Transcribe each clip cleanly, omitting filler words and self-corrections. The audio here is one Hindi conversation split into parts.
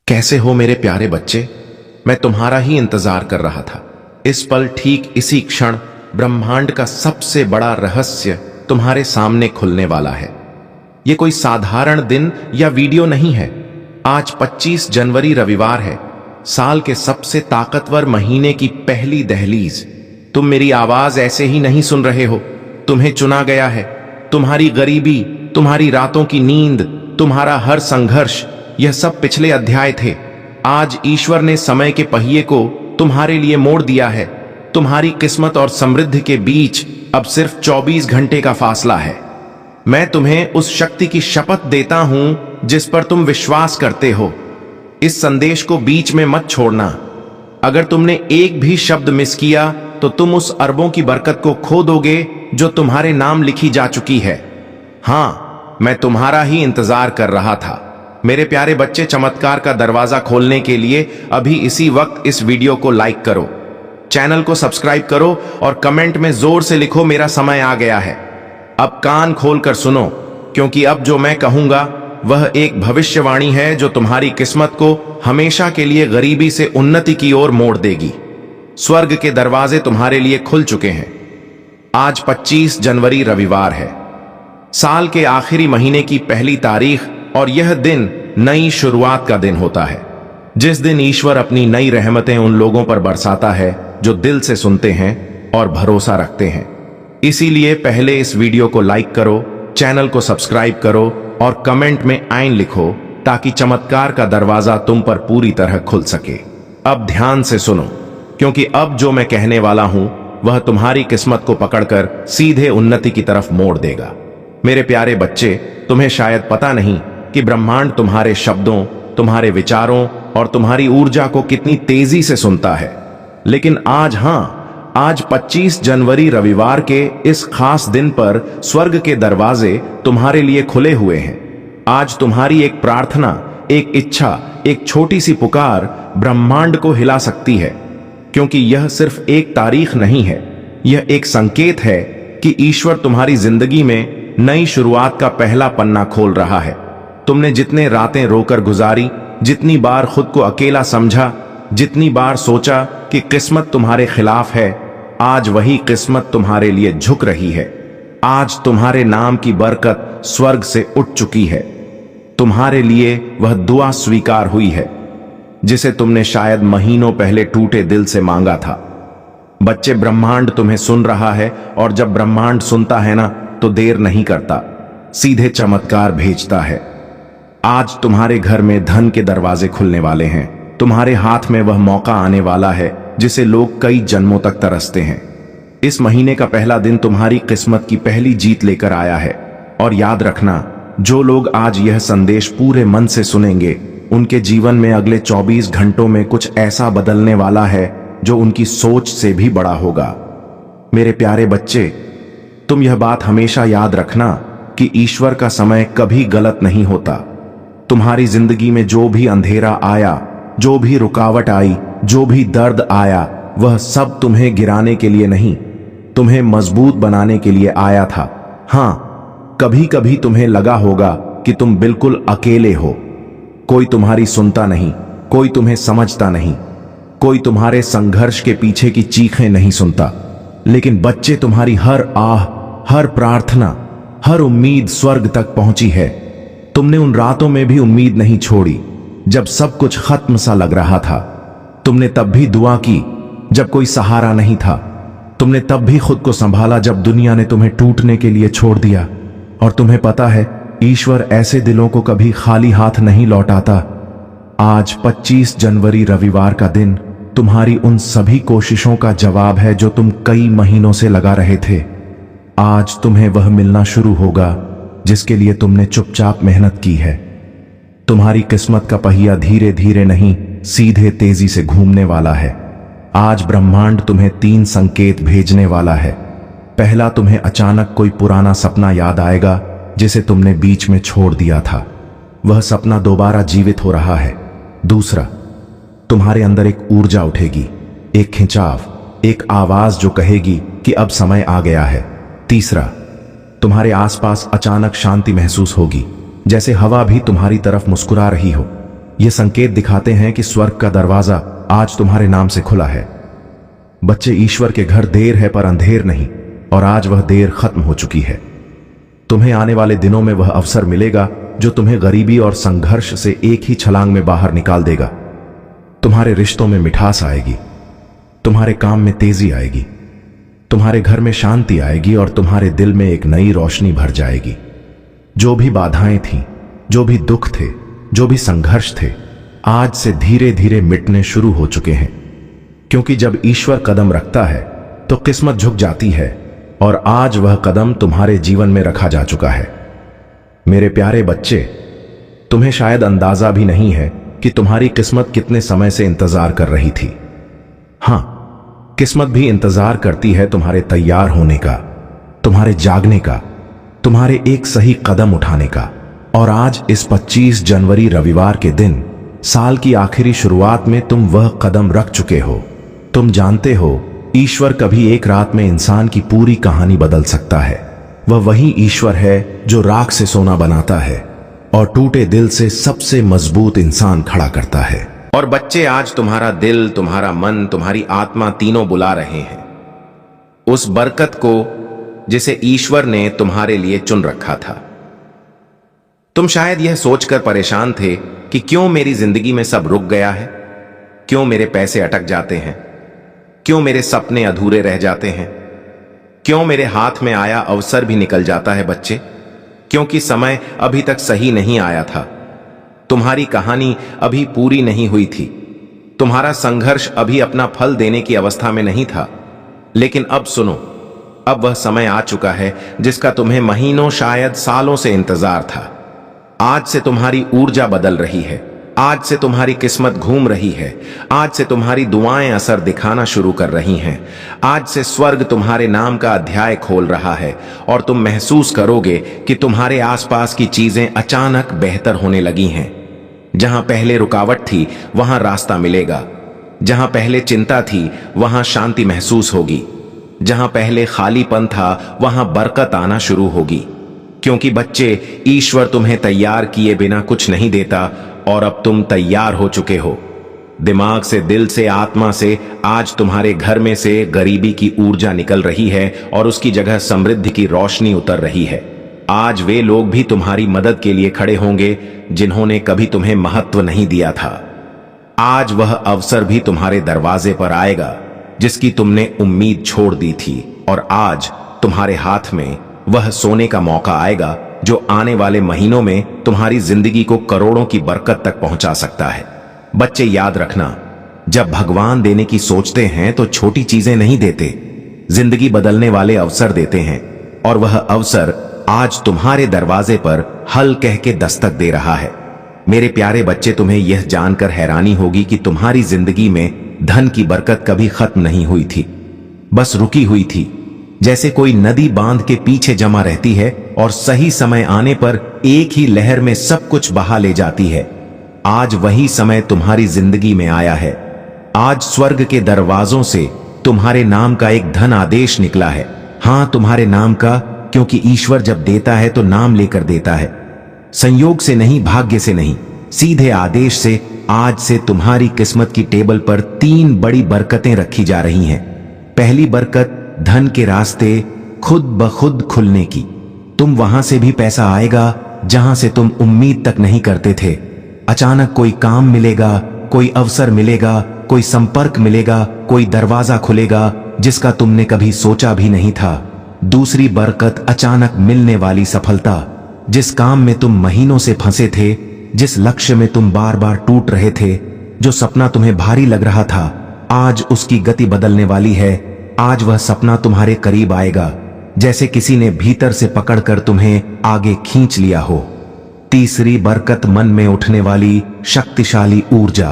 कैसे हो मेरे प्यारे बच्चे। मैं तुम्हारा ही इंतजार कर रहा था। इस पल ठीक इसी क्षण ब्रह्मांड का सबसे बड़ा रहस्य तुम्हारे सामने खुलने वाला है। ये कोई साधारण दिन या वीडियो नहीं है। आज 25 जनवरी रविवार है, साल के सबसे ताकतवर महीने की पहली दहलीज। तुम मेरी आवाज ऐसे ही नहीं सुन रहे हो। तुम्हें चुना गया है। तुम्हारी गरीबी, तुम्हारी रातों की नींद, तुम्हारा हर संघर्ष, यह सब पिछले अध्याय थे। आज ईश्वर ने समय के पहिए को तुम्हारे लिए मोड़ दिया है। तुम्हारी किस्मत और समृद्धि के बीच अब सिर्फ 24 घंटे का फासला है। मैं तुम्हें उस शक्ति की शपथ देता हूं जिस पर तुम विश्वास करते हो। इस संदेश को बीच में मत छोड़ना। अगर तुमने एक भी शब्द मिस किया तो तुम उस अरबों की बरकत को खो दोगे जो तुम्हारे नाम लिखी जा चुकी है। हां, मैं तुम्हारा ही इंतजार कर रहा था। मेरे प्यारे बच्चे, चमत्कार का दरवाजा खोलने के लिए अभी इसी वक्त इस वीडियो को लाइक करो, चैनल को सब्सक्राइब करो और कमेंट में जोर से लिखो, मेरा समय आ गया है। अब कान खोलकर सुनो, क्योंकि अब जो मैं कहूंगा वह एक भविष्यवाणी है जो तुम्हारी किस्मत को हमेशा के लिए गरीबी से उन्नति की ओर मोड़ देगी। स्वर्ग के दरवाजे तुम्हारे लिए खुल चुके हैं। आज 25 जनवरी रविवार है, साल के आखिरी महीने की पहली तारीख, और यह दिन नई शुरुआत का दिन होता है, जिस दिन ईश्वर अपनी नई रहमतें उन लोगों पर बरसाता है जो दिल से सुनते हैं और भरोसा रखते हैं। इसीलिए पहले इस वीडियो को लाइक करो, चैनल को सब्सक्राइब करो और कमेंट में आइन लिखो, ताकि चमत्कार का दरवाजा तुम पर पूरी तरह खुल सके। अब ध्यान से सुनो, क्योंकि अब जो मैं कहने वाला हूं वह तुम्हारी किस्मत को पकड़कर सीधे उन्नति की तरफ मोड़ देगा। मेरे प्यारे बच्चे, तुम्हें शायद पता नहीं कि ब्रह्मांड तुम्हारे शब्दों, तुम्हारे विचारों और तुम्हारी ऊर्जा को कितनी तेजी से सुनता है। लेकिन आज, आज 25 जनवरी रविवार के इस खास दिन पर स्वर्ग के दरवाजे तुम्हारे लिए खुले हुए हैं। आज तुम्हारी एक प्रार्थना, एक इच्छा, एक छोटी सी पुकार ब्रह्मांड को हिला सकती है, क्योंकि यह सिर्फ एक तारीख नहीं है, यह एक संकेत है कि ईश्वर तुम्हारी जिंदगी में नई शुरुआत का पहला पन्ना खोल रहा है। तुमने जितने रातें रोकर गुजारी, जितनी बार खुद को अकेला समझा, जितनी बार सोचा कि किस्मत तुम्हारे खिलाफ है, आज वही किस्मत तुम्हारे लिए झुक रही है। आज तुम्हारे नाम की बरकत स्वर्ग से उठ चुकी है। तुम्हारे लिए वह दुआ स्वीकार हुई है जिसे तुमने शायद महीनों पहले टूटे दिल से मांगा था। बच्चे, ब्रह्मांड तुम्हें सुन रहा है, और जब ब्रह्मांड सुनता है ना, तो देर नहीं करता, सीधे चमत्कार भेजता है। आज तुम्हारे घर में धन के दरवाजे खुलने वाले हैं। तुम्हारे हाथ में वह मौका आने वाला है जिसे लोग कई जन्मों तक तरसते हैं। इस महीने का पहला दिन तुम्हारी किस्मत की पहली जीत लेकर आया है। और याद रखना, जो लोग आज यह संदेश पूरे मन से सुनेंगे, उनके जीवन में अगले 24 घंटों में कुछ ऐसा बदलने वाला है जो उनकी सोच से भी बड़ा होगा। मेरे प्यारे बच्चे, तुम यह बात हमेशा याद रखना कि ईश्वर का समय कभी गलत नहीं होता। तुम्हारी जिंदगी में जो भी अंधेरा आया, जो भी रुकावट आई, जो भी दर्द आया, वह सब तुम्हें गिराने के लिए नहीं, तुम्हें मजबूत बनाने के लिए आया था। हां, कभी कभी तुम्हें लगा होगा कि तुम बिल्कुल अकेले हो। कोई तुम्हारी सुनता नहीं, कोई तुम्हें समझता नहीं, कोई तुम्हारे संघर्ष के पीछे की चीखें नहीं सुनता। लेकिन बच्चे, तुम्हारी हर आह, हर प्रार्थना, हर उम्मीद स्वर्ग तक पहुंची है। तुमने उन रातों में भी उम्मीद नहीं छोड़ी जब सब कुछ खत्म सा लग रहा था। तुमने तब भी दुआ की जब कोई सहारा नहीं था। तुमने तब भी खुद को संभाला जब दुनिया ने तुम्हें टूटने के लिए छोड़ दिया। और तुम्हें पता है, ईश्वर ऐसे दिलों को कभी खाली हाथ नहीं लौटाता। आज 25 जनवरी रविवार का दिन तुम्हारी उन सभी कोशिशों का जवाब है जो तुम कई महीनों से लगा रहे थे। आज तुम्हें वह मिलना शुरू होगा जिसके लिए तुमने चुपचाप मेहनत की है। तुम्हारी किस्मत का पहिया धीरे धीरे नहीं, सीधे तेजी से घूमने वाला है। आज ब्रह्मांड तुम्हें 3 संकेत भेजने वाला है। पहला, तुम्हें अचानक कोई पुराना सपना याद आएगा जिसे तुमने बीच में छोड़ दिया था। वह सपना दोबारा जीवित हो रहा है। दूसरा, तुम्हारे अंदर एक ऊर्जा उठेगी, एक खिंचाव, एक आवाज जो कहेगी कि अब समय आ गया है। तीसरा, तुम्हारे आसपास अचानक शांति महसूस होगी, जैसे हवा भी तुम्हारी तरफ मुस्कुरा रही हो। ये संकेत दिखाते हैं कि स्वर्ग का दरवाजा आज तुम्हारे नाम से खुला है। बच्चे, ईश्वर के घर देर है पर अंधेर नहीं, और आज वह देर खत्म हो चुकी है। तुम्हें आने वाले दिनों में वह अवसर मिलेगा जो तुम्हें गरीबी और संघर्ष से एक ही छलांग में बाहर निकाल देगा। तुम्हारे रिश्तों में मिठास आएगी, तुम्हारे काम में तेजी आएगी, तुम्हारे घर में शांति आएगी और तुम्हारे दिल में एक नई रोशनी भर जाएगी। जो भी बाधाएं थीं, जो भी दुख थे, जो भी संघर्ष थे, आज से धीरे धीरे मिटने शुरू हो चुके हैं। क्योंकि जब ईश्वर कदम रखता है तो किस्मत झुक जाती है, और आज वह कदम तुम्हारे जीवन में रखा जा चुका है। मेरे प्यारे बच्चे, तुम्हें शायद अंदाजा भी नहीं है कि तुम्हारी किस्मत कितने समय से इंतजार कर रही थी। हां, किस्मत भी इंतजार करती है तुम्हारे तैयार होने का, तुम्हारे जागने का, तुम्हारे एक सही कदम उठाने का। और आज इस 25 जनवरी रविवार के दिन, साल की आखिरी शुरुआत में तुम वह कदम रख चुके हो। तुम जानते हो, ईश्वर कभी एक रात में इंसान की पूरी कहानी बदल सकता है। वह वही ईश्वर है जो राख से सोना बनाता है और टूटे दिल से सबसे मजबूत इंसान खड़ा करता है। और बच्चे, आज तुम्हारा दिल, तुम्हारा मन, तुम्हारी आत्मा तीनों बुला रहे हैं उस बरकत को जिसे ईश्वर ने तुम्हारे लिए चुन रखा था। तुम शायद यह सोचकर परेशान थे कि क्यों मेरी जिंदगी में सब रुक गया है, क्यों मेरे पैसे अटक जाते हैं, क्यों मेरे सपने अधूरे रह जाते हैं, क्यों मेरे हाथ में आया अवसर भी निकल जाता है। बच्चे, क्योंकि समय अभी तक सही नहीं आया था। तुम्हारी कहानी अभी पूरी नहीं हुई थी, तुम्हारा संघर्ष अभी अपना फल देने की अवस्था में नहीं था। लेकिन अब सुनो, अब वह समय आ चुका है जिसका तुम्हें महीनों, शायद सालों से इंतजार था। आज से तुम्हारी ऊर्जा बदल रही है, आज से तुम्हारी किस्मत घूम रही है, आज से तुम्हारी दुआएं असर दिखाना शुरू कर रही हैं। आज से स्वर्ग तुम्हारे नाम का अध्याय खोल रहा है और तुम महसूस करोगे कि तुम्हारे आसपास की चीजें अचानक बेहतर होने लगी हैं। जहां पहले रुकावट थी वहां रास्ता मिलेगा, जहां पहले चिंता थी वहां शांति महसूस होगी, जहां पहले खालीपन था वहां बरकत आना शुरू होगी। क्योंकि बच्चे, ईश्वर तुम्हें तैयार किए बिना कुछ नहीं देता और अब तुम तैयार हो चुके हो। दिमाग से, दिल से, आत्मा से आज तुम्हारे घर में से गरीबी की ऊर्जा निकल रही है और उसकी जगह समृद्धि की रोशनी उतर रही है। आज वे लोग भी तुम्हारी मदद के लिए खड़े होंगे जिन्होंने कभी तुम्हें महत्व नहीं दिया था। आज वह अवसर भी तुम्हारे दरवाजे पर आएगा जिसकी तुमने उम्मीद छोड़ दी थी, और आज तुम्हारे हाथ में वह सोने का मौका आएगा जो आने वाले महीनों में तुम्हारी जिंदगी को करोड़ों की बरकत तक पहुंचा सकता है। बच्चे, याद रखना, जब भगवान देने की सोचते हैं तो छोटी चीजें नहीं देते, जिंदगी बदलने वाले अवसर देते हैं। और वह अवसर आज तुम्हारे दरवाजे पर हल कह के दस्तक दे रहा है। मेरे प्यारे बच्चे, तुम्हें यह जानकर हैरानी होगी कि तुम्हारी जिंदगी में धन की बरकत कभी खत्म नहीं हुई थी, बस रुकी हुई थी। जैसे कोई नदी बांध के पीछे जमा रहती है और सही समय आने पर एक ही लहर में सब कुछ बहा ले जाती है। आज वही समय तुम्हारी जिंदगी में आया है। आज स्वर्ग के दरवाजों से तुम्हारे नाम का एक धन आदेश निकला है। हां, तुम्हारे नाम का, क्योंकि ईश्वर जब देता है तो नाम लेकर देता है, संयोग से नहीं, भाग्य से नहीं, सीधे आदेश से। आज से तुम्हारी किस्मत की टेबल पर 3 बड़ी बरकतें रखी जा रही हैं। पहली बरकत, धन के रास्ते खुद ब खुद खुलने की। तुम वहां से भी पैसा आएगा जहां से तुम उम्मीद तक नहीं करते थे। अचानक कोई काम मिलेगा, कोई अवसर मिलेगा, कोई संपर्क मिलेगा, कोई दरवाजा खुलेगा जिसका तुमने कभी सोचा भी नहीं था। दूसरी बरकत, अचानक मिलने वाली सफलता। जिस काम में तुम महीनों से फंसे थे, जिस लक्ष्य में तुम बार बार टूट रहे थे, जो सपना तुम्हें भारी लग रहा था, आज उसकी गति बदलने वाली है। आज वह सपना तुम्हारे करीब आएगा जैसे किसी ने भीतर से पकड़कर तुम्हें आगे खींच लिया हो। तीसरी बरकत, मन में उठने वाली शक्तिशाली ऊर्जा।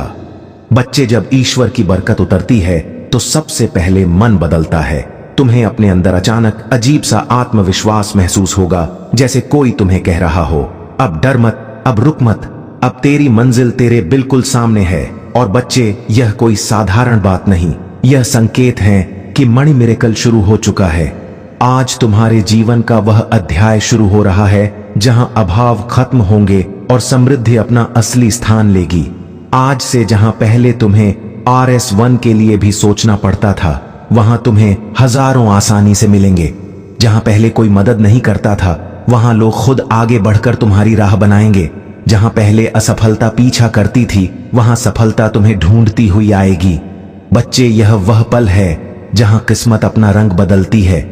बच्चे, जब ईश्वर की बरकत उतरती है तो सबसे पहले मन बदलता है। तुम्हें अपने अंदर अचानक अजीब सा आत्मविश्वास महसूस होगा, जैसे कोई तुम्हें कह रहा हो, अब डर मत, अब रुक मत, अब तेरी मंजिल तेरे बिल्कुल सामने है। और बच्चे, यह कोई साधारण बात नहीं, यह संकेत है कि मणि मिरेकल शुरू हो चुका है। आज तुम्हारे जीवन का वह अध्याय शुरू हो रहा है जहां अभाव खत्म होंगे और समृद्धि अपना असली स्थान लेगी। आज से जहां पहले तुम्हें RS1 के लिए भी सोचना पड़ता था, वहां तुम्हें हजारों आसानी से मिलेंगे। जहां पहले कोई मदद नहीं करता था, वहां लोग खुद आगे बढ़कर तुम्हारी राह बनाएंगे। जहां पहले असफलता पीछा करती थी, वहां सफलता तुम्हें ढूंढती हुई आएगी। बच्चे, यह वह पल है जहां किस्मत अपना रंग बदलती है,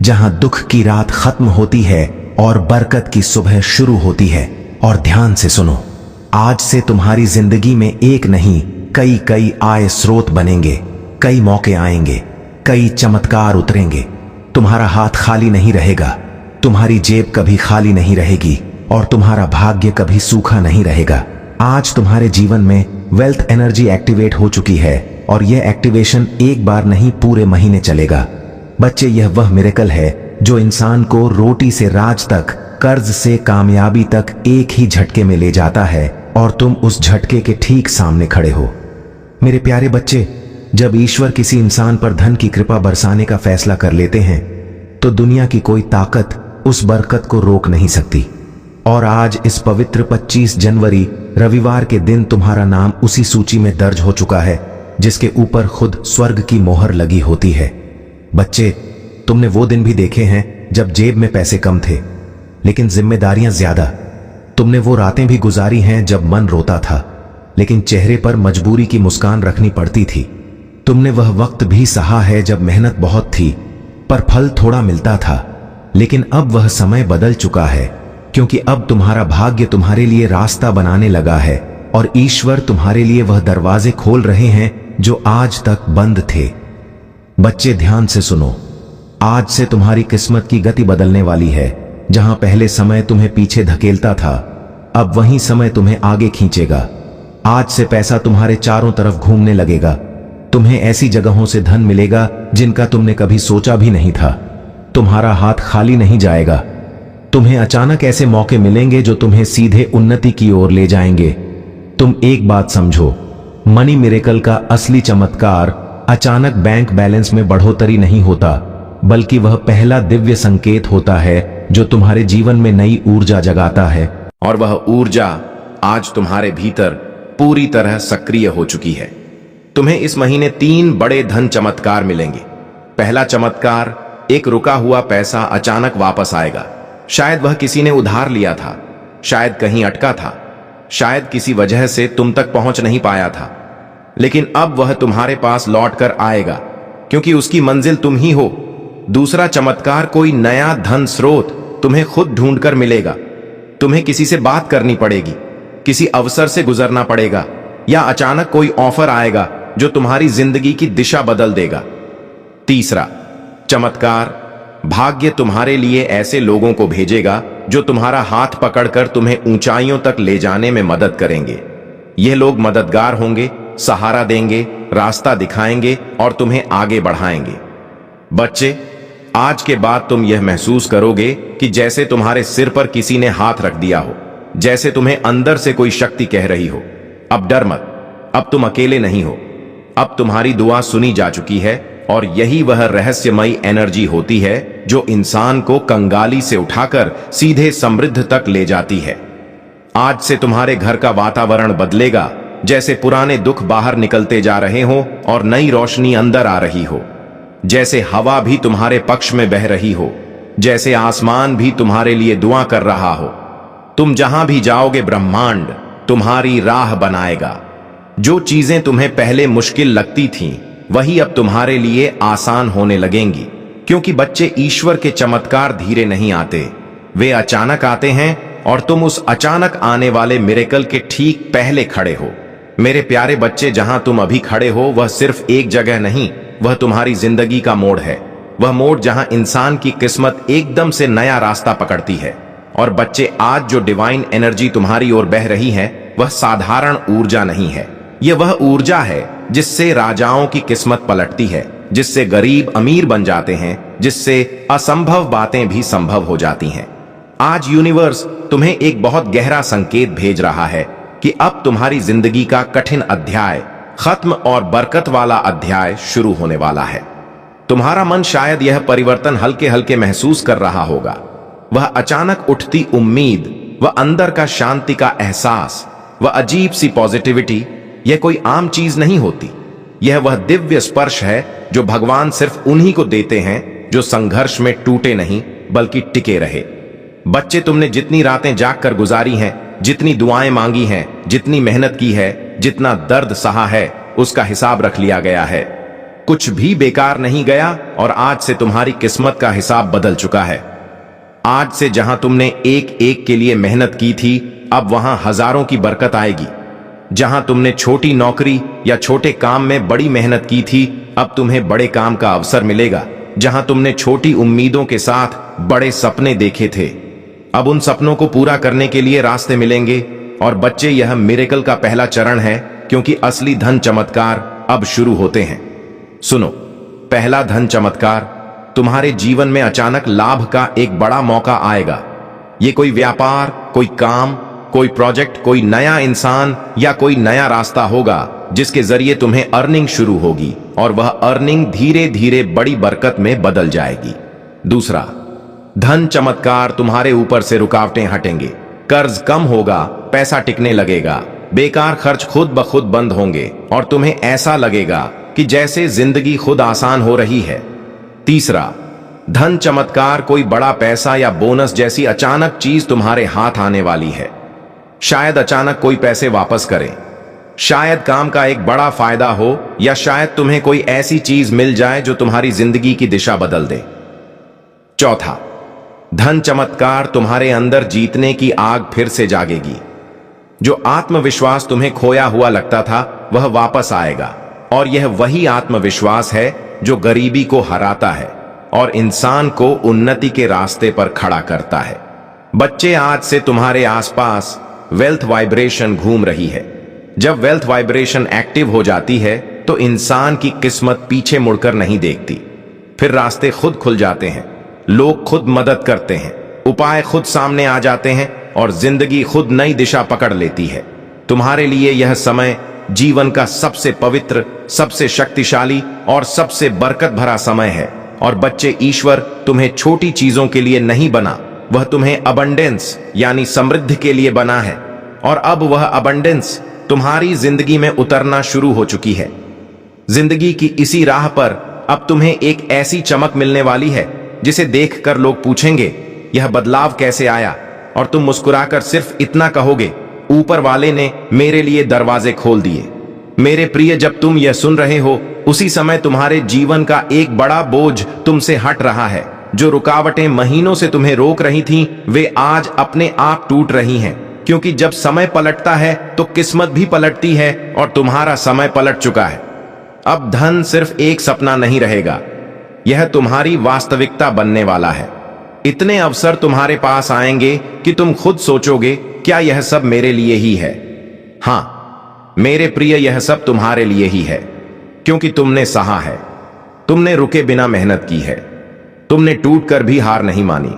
जहां दुख की रात खत्म होती है और बरकत की सुबह शुरू होती है। और ध्यान से सुनो, आज से तुम्हारी जिंदगी में एक नहीं, कई कई आय स्रोत बनेंगे, कई मौके आएंगे, कई चमत्कार उतरेंगे। तुम्हारा हाथ खाली नहीं रहेगा, तुम्हारी जेब कभी खाली नहीं रहेगी और तुम्हारा भाग्य कभी सूखा नहीं रहेगा। आज तुम्हारे जीवन में वेल्थ एनर्जी एक्टिवेट हो चुकी है और यह एक्टिवेशन एक बार नहीं, पूरे महीने चलेगा। बच्चे, यह वह मिरेकल है जो इंसान को रोटी से राज तक, कर्ज से कामयाबी तक एक ही झटके में ले जाता है और तुम उस झटके के ठीक सामने खड़े हो। मेरे प्यारे बच्चे, जब ईश्वर किसी इंसान पर धन की कृपा बरसाने का फैसला कर लेते हैं तो दुनिया की कोई ताकत उस बरकत को रोक नहीं सकती। और आज इस पवित्र 25 जनवरी रविवार के दिन तुम्हारा नाम उसी सूची में दर्ज हो चुका है जिसके ऊपर खुद स्वर्ग की मोहर लगी होती है। बच्चे, तुमने वो दिन भी देखे हैं जब जेब में पैसे कम थे लेकिन जिम्मेदारियां ज्यादा। तुमने वो रातें भी गुजारी हैं जब मन रोता था लेकिन चेहरे पर मजबूरी की मुस्कान रखनी पड़ती थी। तुमने वह वक्त भी सहा है जब मेहनत बहुत थी पर फल थोड़ा मिलता था। लेकिन अब वह समय बदल चुका है, क्योंकि अब तुम्हारा भाग्य तुम्हारे लिए रास्ता बनाने लगा है और ईश्वर तुम्हारे लिए वह दरवाजे खोल रहे हैं जो आज तक बंद थे। बच्चे, ध्यान से सुनो, आज से तुम्हारी किस्मत की गति बदलने वाली है। जहां पहले समय तुम्हें पीछे धकेलता था, अब वही समय तुम्हें आगे खींचेगा। आज से पैसा तुम्हारे चारों तरफ घूमने लगेगा। तुम्हें ऐसी जगहों से धन मिलेगा जिनका तुमने कभी सोचा भी नहीं था। तुम्हारा हाथ खाली नहीं जाएगा। तुम्हें अचानक ऐसे मौके मिलेंगे जो तुम्हें सीधे उन्नति की ओर ले जाएंगे। तुम एक बात समझो, मनी मिरेकल का असली चमत्कार अचानक बैंक बैलेंस में बढ़ोतरी नहीं होता, बल्कि वह पहला दिव्य संकेत होता है जो तुम्हारे जीवन में नई ऊर्जा जगाता है। और वह ऊर्जा आज तुम्हारे भीतर पूरी तरह सक्रिय हो चुकी है। तुम्हें इस महीने 3 बड़े धन चमत्कार मिलेंगे। पहला चमत्कार, एक रुका हुआ पैसा अचानक वापस आएगा। शायद वह किसी ने उधार लिया था, शायद कहीं अटका था, शायद किसी वजह से तुम तक पहुंच नहीं पाया था, लेकिन अब वह तुम्हारे पास लौट कर आएगा क्योंकि उसकी मंजिल तुम ही हो। दूसरा चमत्कार, कोई नया धन स्रोत तुम्हें खुद ढूंढकर मिलेगा। तुम्हें किसी से बात करनी पड़ेगी, किसी अवसर से गुजरना पड़ेगा या अचानक कोई ऑफर आएगा जो तुम्हारी जिंदगी की दिशा बदल देगा। तीसरा चमत्कार, भाग्य तुम्हारे लिए ऐसे लोगों को भेजेगा जो तुम्हारा हाथ पकड़कर तुम्हें ऊंचाइयों तक ले जाने में मदद करेंगे। ये लोग मददगार होंगे, सहारा देंगे, रास्ता दिखाएंगे और तुम्हें आगे बढ़ाएंगे। बच्चे, आज के बाद तुम यह महसूस करोगे कि जैसे तुम्हारे सिर पर किसी ने हाथ रख दिया हो, जैसे तुम्हें अंदर से कोई शक्ति कह रही हो, अब डर मत, अब तुम अकेले नहीं हो, अब तुम्हारी दुआ सुनी जा चुकी है। और यही वह रहस्यमयी एनर्जी होती है जो इंसान को कंगाली से उठाकर सीधे समृद्ध तक ले जाती है। आज से तुम्हारे घर का वातावरण बदलेगा, जैसे पुराने दुख बाहर निकलते जा रहे हो और नई रोशनी अंदर आ रही हो, जैसे हवा भी तुम्हारे पक्ष में बह रही हो, जैसे आसमान भी तुम्हारे लिए दुआ कर रहा हो। तुम जहां भी जाओगे, ब्रह्मांड तुम्हारी राह बनाएगा। जो चीजें तुम्हें पहले मुश्किल लगती थीं, वही अब तुम्हारे लिए आसान होने लगेंगी, क्योंकि बच्चे, ईश्वर के चमत्कार धीरे नहीं आते, वे अचानक आते हैं और तुम उस अचानक आने वाले मिरेकल के ठीक पहले खड़े हो। मेरे प्यारे बच्चे, जहां तुम अभी खड़े हो वह सिर्फ एक जगह नहीं, वह तुम्हारी जिंदगी का मोड़ है। वह मोड़ जहां इंसान की किस्मत एकदम से नया रास्ता पकड़ती है। और बच्चे, आज जो डिवाइन एनर्जी तुम्हारी ओर बह रही है वह साधारण ऊर्जा नहीं है। यह वह ऊर्जा है जिससे राजाओं की किस्मत पलटती है, जिससे गरीब अमीर बन जाते हैं, जिससे असंभव बातें भी संभव हो जाती हैं। आज यूनिवर्स तुम्हें एक बहुत गहरा संकेत भेज रहा है कि अब तुम्हारी जिंदगी का कठिन अध्याय खत्म और बरकत वाला अध्याय शुरू होने वाला है। तुम्हारा मन शायद यह परिवर्तन हल्के हल्के महसूस कर रहा होगा। वह अचानक उठती उम्मीद, वह अंदर का शांति का एहसास, वह अजीब सी पॉजिटिविटी यह कोई आम चीज नहीं होती। यह वह दिव्य स्पर्श है जो भगवान सिर्फ उन्हीं को देते हैं जो संघर्ष में टूटे नहीं बल्कि टिके रहे। बच्चे, तुमने जितनी रातें जागकर गुजारी हैं, जितनी दुआएं मांगी हैं, जितनी मेहनत की है, जितना दर्द सहा है, उसका हिसाब रख लिया गया है। कुछ भी बेकार नहीं गया और आज से तुम्हारी किस्मत का हिसाब बदल चुका है। आज से जहां तुमने एक एक के लिए मेहनत की थी, अब वहां हजारों की बरकत आएगी। जहां तुमने छोटी नौकरी या छोटे काम में बड़ी मेहनत की थी, अब तुम्हें बड़े काम का अवसर मिलेगा। जहां तुमने छोटी उम्मीदों के साथ बड़े सपने देखे थे, अब उन सपनों को पूरा करने के लिए रास्ते मिलेंगे। और बच्चे, यह मिरेकल का पहला चरण है, क्योंकि असली धन चमत्कार अब शुरू होते हैं। सुनो, पहला धन चमत्कार, तुम्हारे जीवन में अचानक लाभ का एक बड़ा मौका आएगा। ये कोई व्यापार, कोई काम, कोई प्रोजेक्ट, कोई नया इंसान या कोई नया रास्ता होगा जिसके जरिए तुम्हें अर्निंग शुरू होगी और वह अर्निंग धीरे धीरे बड़ी बरकत में बदल जाएगी। दूसरा धन चमत्कार, तुम्हारे ऊपर से रुकावटें हटेंगे, कर्ज कम होगा, पैसा टिकने लगेगा, बेकार खर्च खुद ब खुद बंद होंगे और तुम्हें ऐसा लगेगा कि जैसे जिंदगी खुद आसान हो रही है। तीसरा धन चमत्कार, कोई बड़ा पैसा या बोनस जैसी अचानक चीज तुम्हारे हाथ आने वाली है। शायद अचानक कोई पैसे वापस करे, शायद काम का एक बड़ा फायदा हो, या शायद तुम्हें कोई ऐसी चीज मिल जाए जो तुम्हारी जिंदगी की दिशा बदल दे। चौथा धन चमत्कार, तुम्हारे अंदर जीतने की आग फिर से जागेगी। जो आत्मविश्वास तुम्हें खोया हुआ लगता था, वह वापस आएगा। और यह वही आत्मविश्वास है जो गरीबी को हराता है और इंसान को उन्नति के रास्ते पर खड़ा करता है। बच्चे, आज से तुम्हारे आसपास वेल्थ वाइब्रेशन घूम रही है। जब वेल्थ वाइब्रेशन एक्टिव हो जाती है तो इंसान की किस्मत पीछे मुड़कर नहीं देखती। फिर रास्ते खुद खुल जाते हैं, लोग खुद मदद करते हैं, उपाय खुद सामने आ जाते हैं और जिंदगी खुद नई दिशा पकड़ लेती है। तुम्हारे लिए यह समय जीवन का सबसे पवित्र, सबसे शक्तिशाली और सबसे बरकत भरा समय है। और बच्चे, ईश्वर तुम्हें छोटी चीजों के लिए नहीं बना, वह तुम्हें अबंडेंस यानी समृद्धि के लिए बना है। और अब वह अबंडेंस तुम्हारी जिंदगी में उतरना शुरू हो चुकी है। जिंदगी की इसी राह पर अब तुम्हें एक ऐसी चमक मिलने वाली है जिसे देखकर लोग पूछेंगे, यह बदलाव कैसे आया? और तुम मुस्कुराकर सिर्फ इतना कहोगे, ऊपर वाले ने मेरे लिए दरवाजे खोल दिए। मेरे प्रिय, जब तुम यह सुन रहे हो, उसी समय तुम्हारे जीवन का एक बड़ा बोझ तुमसे हट रहा है। जो रुकावटें महीनों से तुम्हें रोक रही थीं, वे आज अपने आप टूट रही हैं। क्योंकि जब समय पलटता है तो किस्मत भी पलटती है और तुम्हारा समय पलट चुका है। अब धन सिर्फ एक सपना नहीं रहेगा, यह तुम्हारी वास्तविकता बनने वाला है। इतने अवसर तुम्हारे पास आएंगे कि तुम खुद सोचोगे, क्या यह सब मेरे लिए ही है? हां मेरे प्रिय, यह सब तुम्हारे लिए ही है, क्योंकि तुमने सहा है, तुमने रुके बिना मेहनत की है, तुमने टूटकर भी हार नहीं मानी।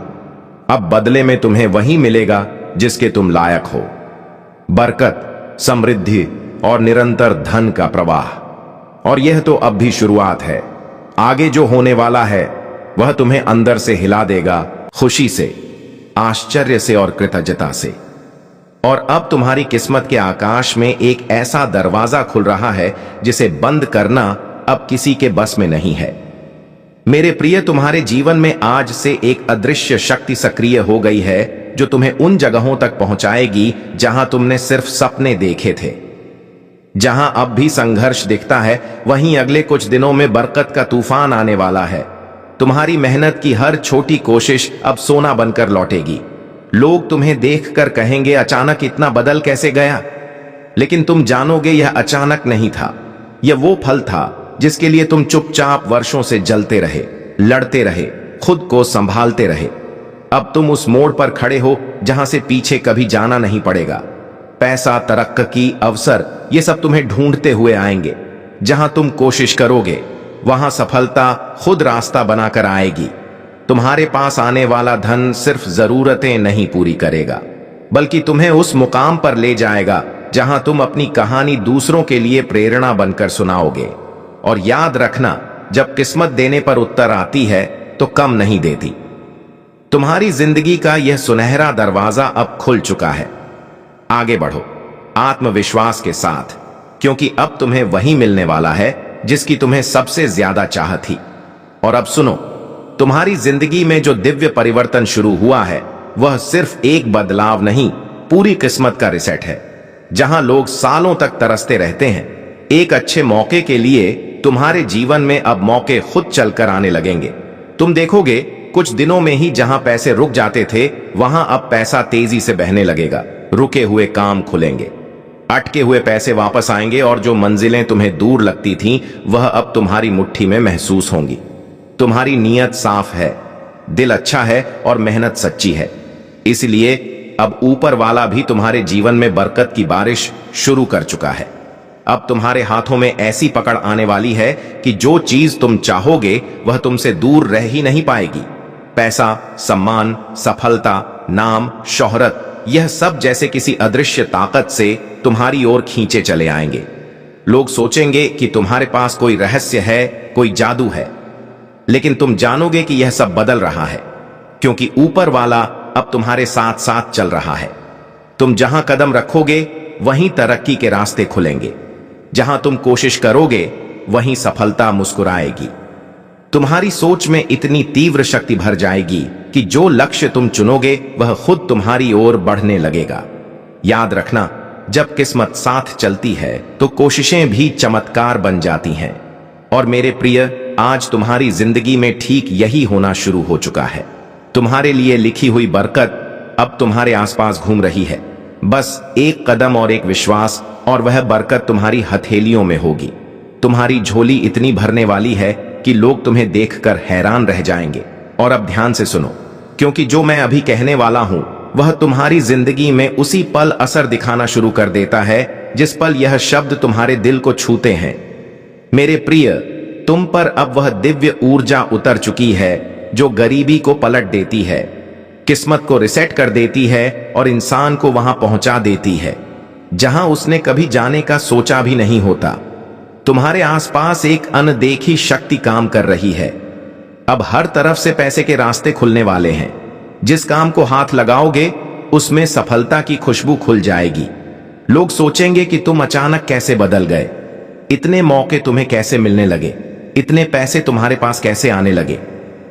अब बदले में तुम्हें वही मिलेगा जिसके तुम लायक हो। बरकत, समृद्धि और निरंतर धन का प्रवाह। और यह तो अब भी शुरुआत है। आगे जो होने वाला है वह तुम्हें अंदर से हिला देगा, खुशी से, आश्चर्य से और कृतज्ञता से। और अब तुम्हारी किस्मत के आकाश में एक ऐसा दरवाजा खुल रहा है जिसे बंद करना अब किसी के बस में नहीं है। मेरे प्रिय, तुम्हारे जीवन में आज से एक अदृश्य शक्ति सक्रिय हो गई है जो तुम्हें उन जगहों तक पहुंचाएगी जहां तुमने सिर्फ सपने देखे थे। जहां अब भी संघर्ष दिखता है, वहीं अगले कुछ दिनों में बरकत का तूफान आने वाला है। तुम्हारी मेहनत की हर छोटी कोशिश अब सोना बनकर लौटेगी। लोग तुम्हें देखकर कहेंगे, अचानक इतना बदल कैसे गया? लेकिन तुम जानोगे, यह अचानक नहीं था। यह वो फल था जिसके लिए तुम चुपचाप वर्षों से जलते रहे, लड़ते रहे, खुद को संभालते रहे। अब तुम उस मोड़ पर खड़े हो जहां से पीछे कभी जाना नहीं पड़ेगा। पैसा, तरक्की, अवसर, ये सब तुम्हें ढूंढते हुए आएंगे। जहां तुम कोशिश करोगे वहां सफलता खुद रास्ता बनाकर आएगी। तुम्हारे पास आने वाला धन सिर्फ जरूरतें नहीं पूरी करेगा, बल्कि तुम्हें उस मुकाम पर ले जाएगा जहां तुम अपनी कहानी दूसरों के लिए प्रेरणा बनकर सुनाओगे। और याद रखना, जब किस्मत देने पर उत्तर आती है तो कम नहीं देती। तुम्हारी जिंदगी का यह सुनहरा दरवाजा अब खुल चुका है। आगे बढ़ो आत्मविश्वास के साथ, क्योंकि अब तुम्हें वही मिलने वाला है जिसकी तुम्हें सबसे ज्यादा चाह थी। और अब सुनो, तुम्हारी जिंदगी में जो दिव्य परिवर्तन शुरू हुआ है वह सिर्फ एक बदलाव नहीं, पूरी किस्मत का रिसेट है। जहां लोग सालों तक तरसते रहते हैं एक अच्छे मौके के लिए, तुम्हारे जीवन में अब मौके खुद चलकर आने लगेंगे। तुम देखोगे कुछ दिनों में ही जहां पैसे रुक जाते थे वहां अब पैसा तेजी से बहने लगेगा। रुके हुए काम खुलेंगे, अटके हुए पैसे वापस आएंगे और जो मंजिलें तुम्हें दूर लगती थीं वह अब तुम्हारी मुट्ठी में महसूस होंगी। तुम्हारी नीयत साफ है, दिल अच्छा है और मेहनत सच्ची है, इसलिए अब ऊपर वाला भी तुम्हारे जीवन में बरकत की बारिश शुरू कर चुका है। अब तुम्हारे हाथों में ऐसी पकड़ आने वाली है कि जो चीज तुम चाहोगे वह तुमसे दूर रह ही नहीं पाएगी। पैसा, सम्मान, सफलता, नाम, शोहरत, यह सब जैसे किसी अदृश्य ताकत से तुम्हारी ओर खींचे चले आएंगे। लोग सोचेंगे कि तुम्हारे पास कोई रहस्य है, कोई जादू है, लेकिन तुम जानोगे कि यह सब बदल रहा है, क्योंकि ऊपर वाला अब तुम्हारे साथ साथ चल रहा है। तुम जहां कदम रखोगे वहीं तरक्की के रास्ते खुलेंगे, जहां तुम कोशिश करोगे वहीं सफलता मुस्कुराएगी। तुम्हारी सोच में इतनी तीव्र शक्ति भर जाएगी कि जो लक्ष्य तुम चुनोगे वह खुद तुम्हारी ओर बढ़ने लगेगा। याद रखना, जब किस्मत साथ चलती है तो कोशिशें भी चमत्कार बन जाती हैं। और मेरे प्रिय, आज तुम्हारी जिंदगी में ठीक यही होना शुरू हो चुका है। तुम्हारे लिए लिखी हुई बरकत अब तुम्हारे आसपास घूम रही है। बस एक कदम और एक विश्वास और वह बरकत तुम्हारी हथेलियों में होगी। तुम्हारी झोली इतनी भरने वाली है कि लोग तुम्हें देखकर हैरान रह जाएंगे। और अब ध्यान से सुनो, क्योंकि जो मैं अभी कहने वाला हूं वह तुम्हारी जिंदगी में उसी पल असर दिखाना शुरू कर देता है जिस पल यह शब्द तुम्हारे दिल को छूते हैं। मेरे प्रिय, तुम पर अब वह दिव्य ऊर्जा उतर चुकी है जो गरीबी को पलट देती है, किस्मत को रिसेट कर देती है और इंसान को वहां पहुंचा देती है जहां उसने कभी जाने का सोचा भी नहीं होता। तुम्हारे आसपास एक अनदेखी शक्ति काम कर रही है। अब हर तरफ से पैसे के रास्ते खुलने वाले हैं। जिस काम को हाथ लगाओगे उसमें सफलता की खुशबू खुल जाएगी। लोग सोचेंगे कि तुम अचानक कैसे बदल गए, इतने मौके तुम्हें कैसे मिलने लगे, इतने पैसे तुम्हारे पास कैसे आने लगे।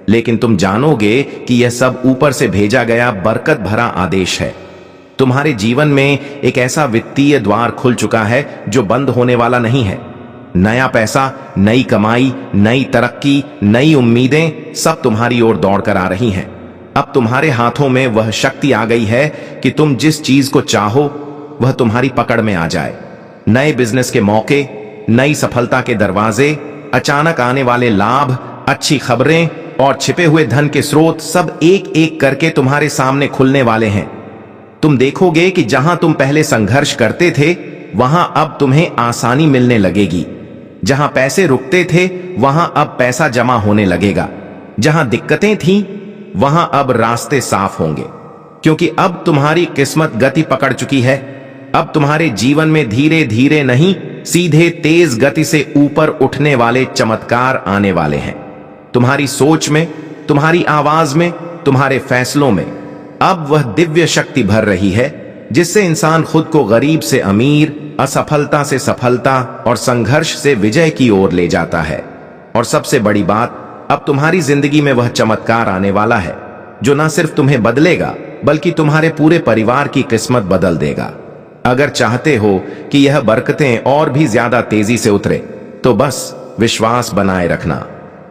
लेकिन तुम जानोगे कि यह सब ऊपर से भेजा गया बरकत भरा आदेश है। तुम्हारे जीवन में एक ऐसा वित्तीय द्वार खुल चुका है जो बंद होने वाला नहीं है। नया पैसा, नई कमाई, नई तरक्की, नई उम्मीदें सब तुम्हारी ओर दौड़कर आ रही हैं। अब तुम्हारे हाथों में वह शक्ति आ गई है कि तुम जिस चीज को चाहो वह तुम्हारी पकड़ में आ जाए। नए बिजनेस के मौके, नई सफलता के दरवाजे, अचानक आने वाले लाभ, अच्छी खबरें और छिपे हुए धन के स्रोत सब एक एक करके तुम्हारे सामने खुलने वाले हैं। तुम देखोगे कि जहां तुम पहले संघर्ष करते थे वहां अब तुम्हें आसानी मिलने लगेगी। जहां पैसे रुकते थे वहां अब पैसा जमा होने लगेगा। जहां दिक्कतें थीं वहां अब रास्ते साफ होंगे, क्योंकि अब तुम्हारी किस्मत गति पकड़ चुकी है। अब तुम्हारे जीवन में धीरे धीरे नहीं, सीधे तेज गति से ऊपर उठने वाले चमत्कार आने वाले हैं। तुम्हारी सोच में, तुम्हारी आवाज में, तुम्हारे फैसलों में अब वह दिव्य शक्ति भर रही है जिससे इंसान खुद को गरीब से अमीर, असफलता से सफलता और संघर्ष से विजय की ओर ले जाता है। और सबसे बड़ी बात, अब तुम्हारी जिंदगी में वह चमत्कार आने वाला है जो न सिर्फ तुम्हें बदलेगा बल्कि तुम्हारे पूरे परिवार की किस्मत बदल देगा। अगर चाहते हो कि यह बरकतें और भी ज्यादा तेजी से उतरे तो बस विश्वास बनाए रखना।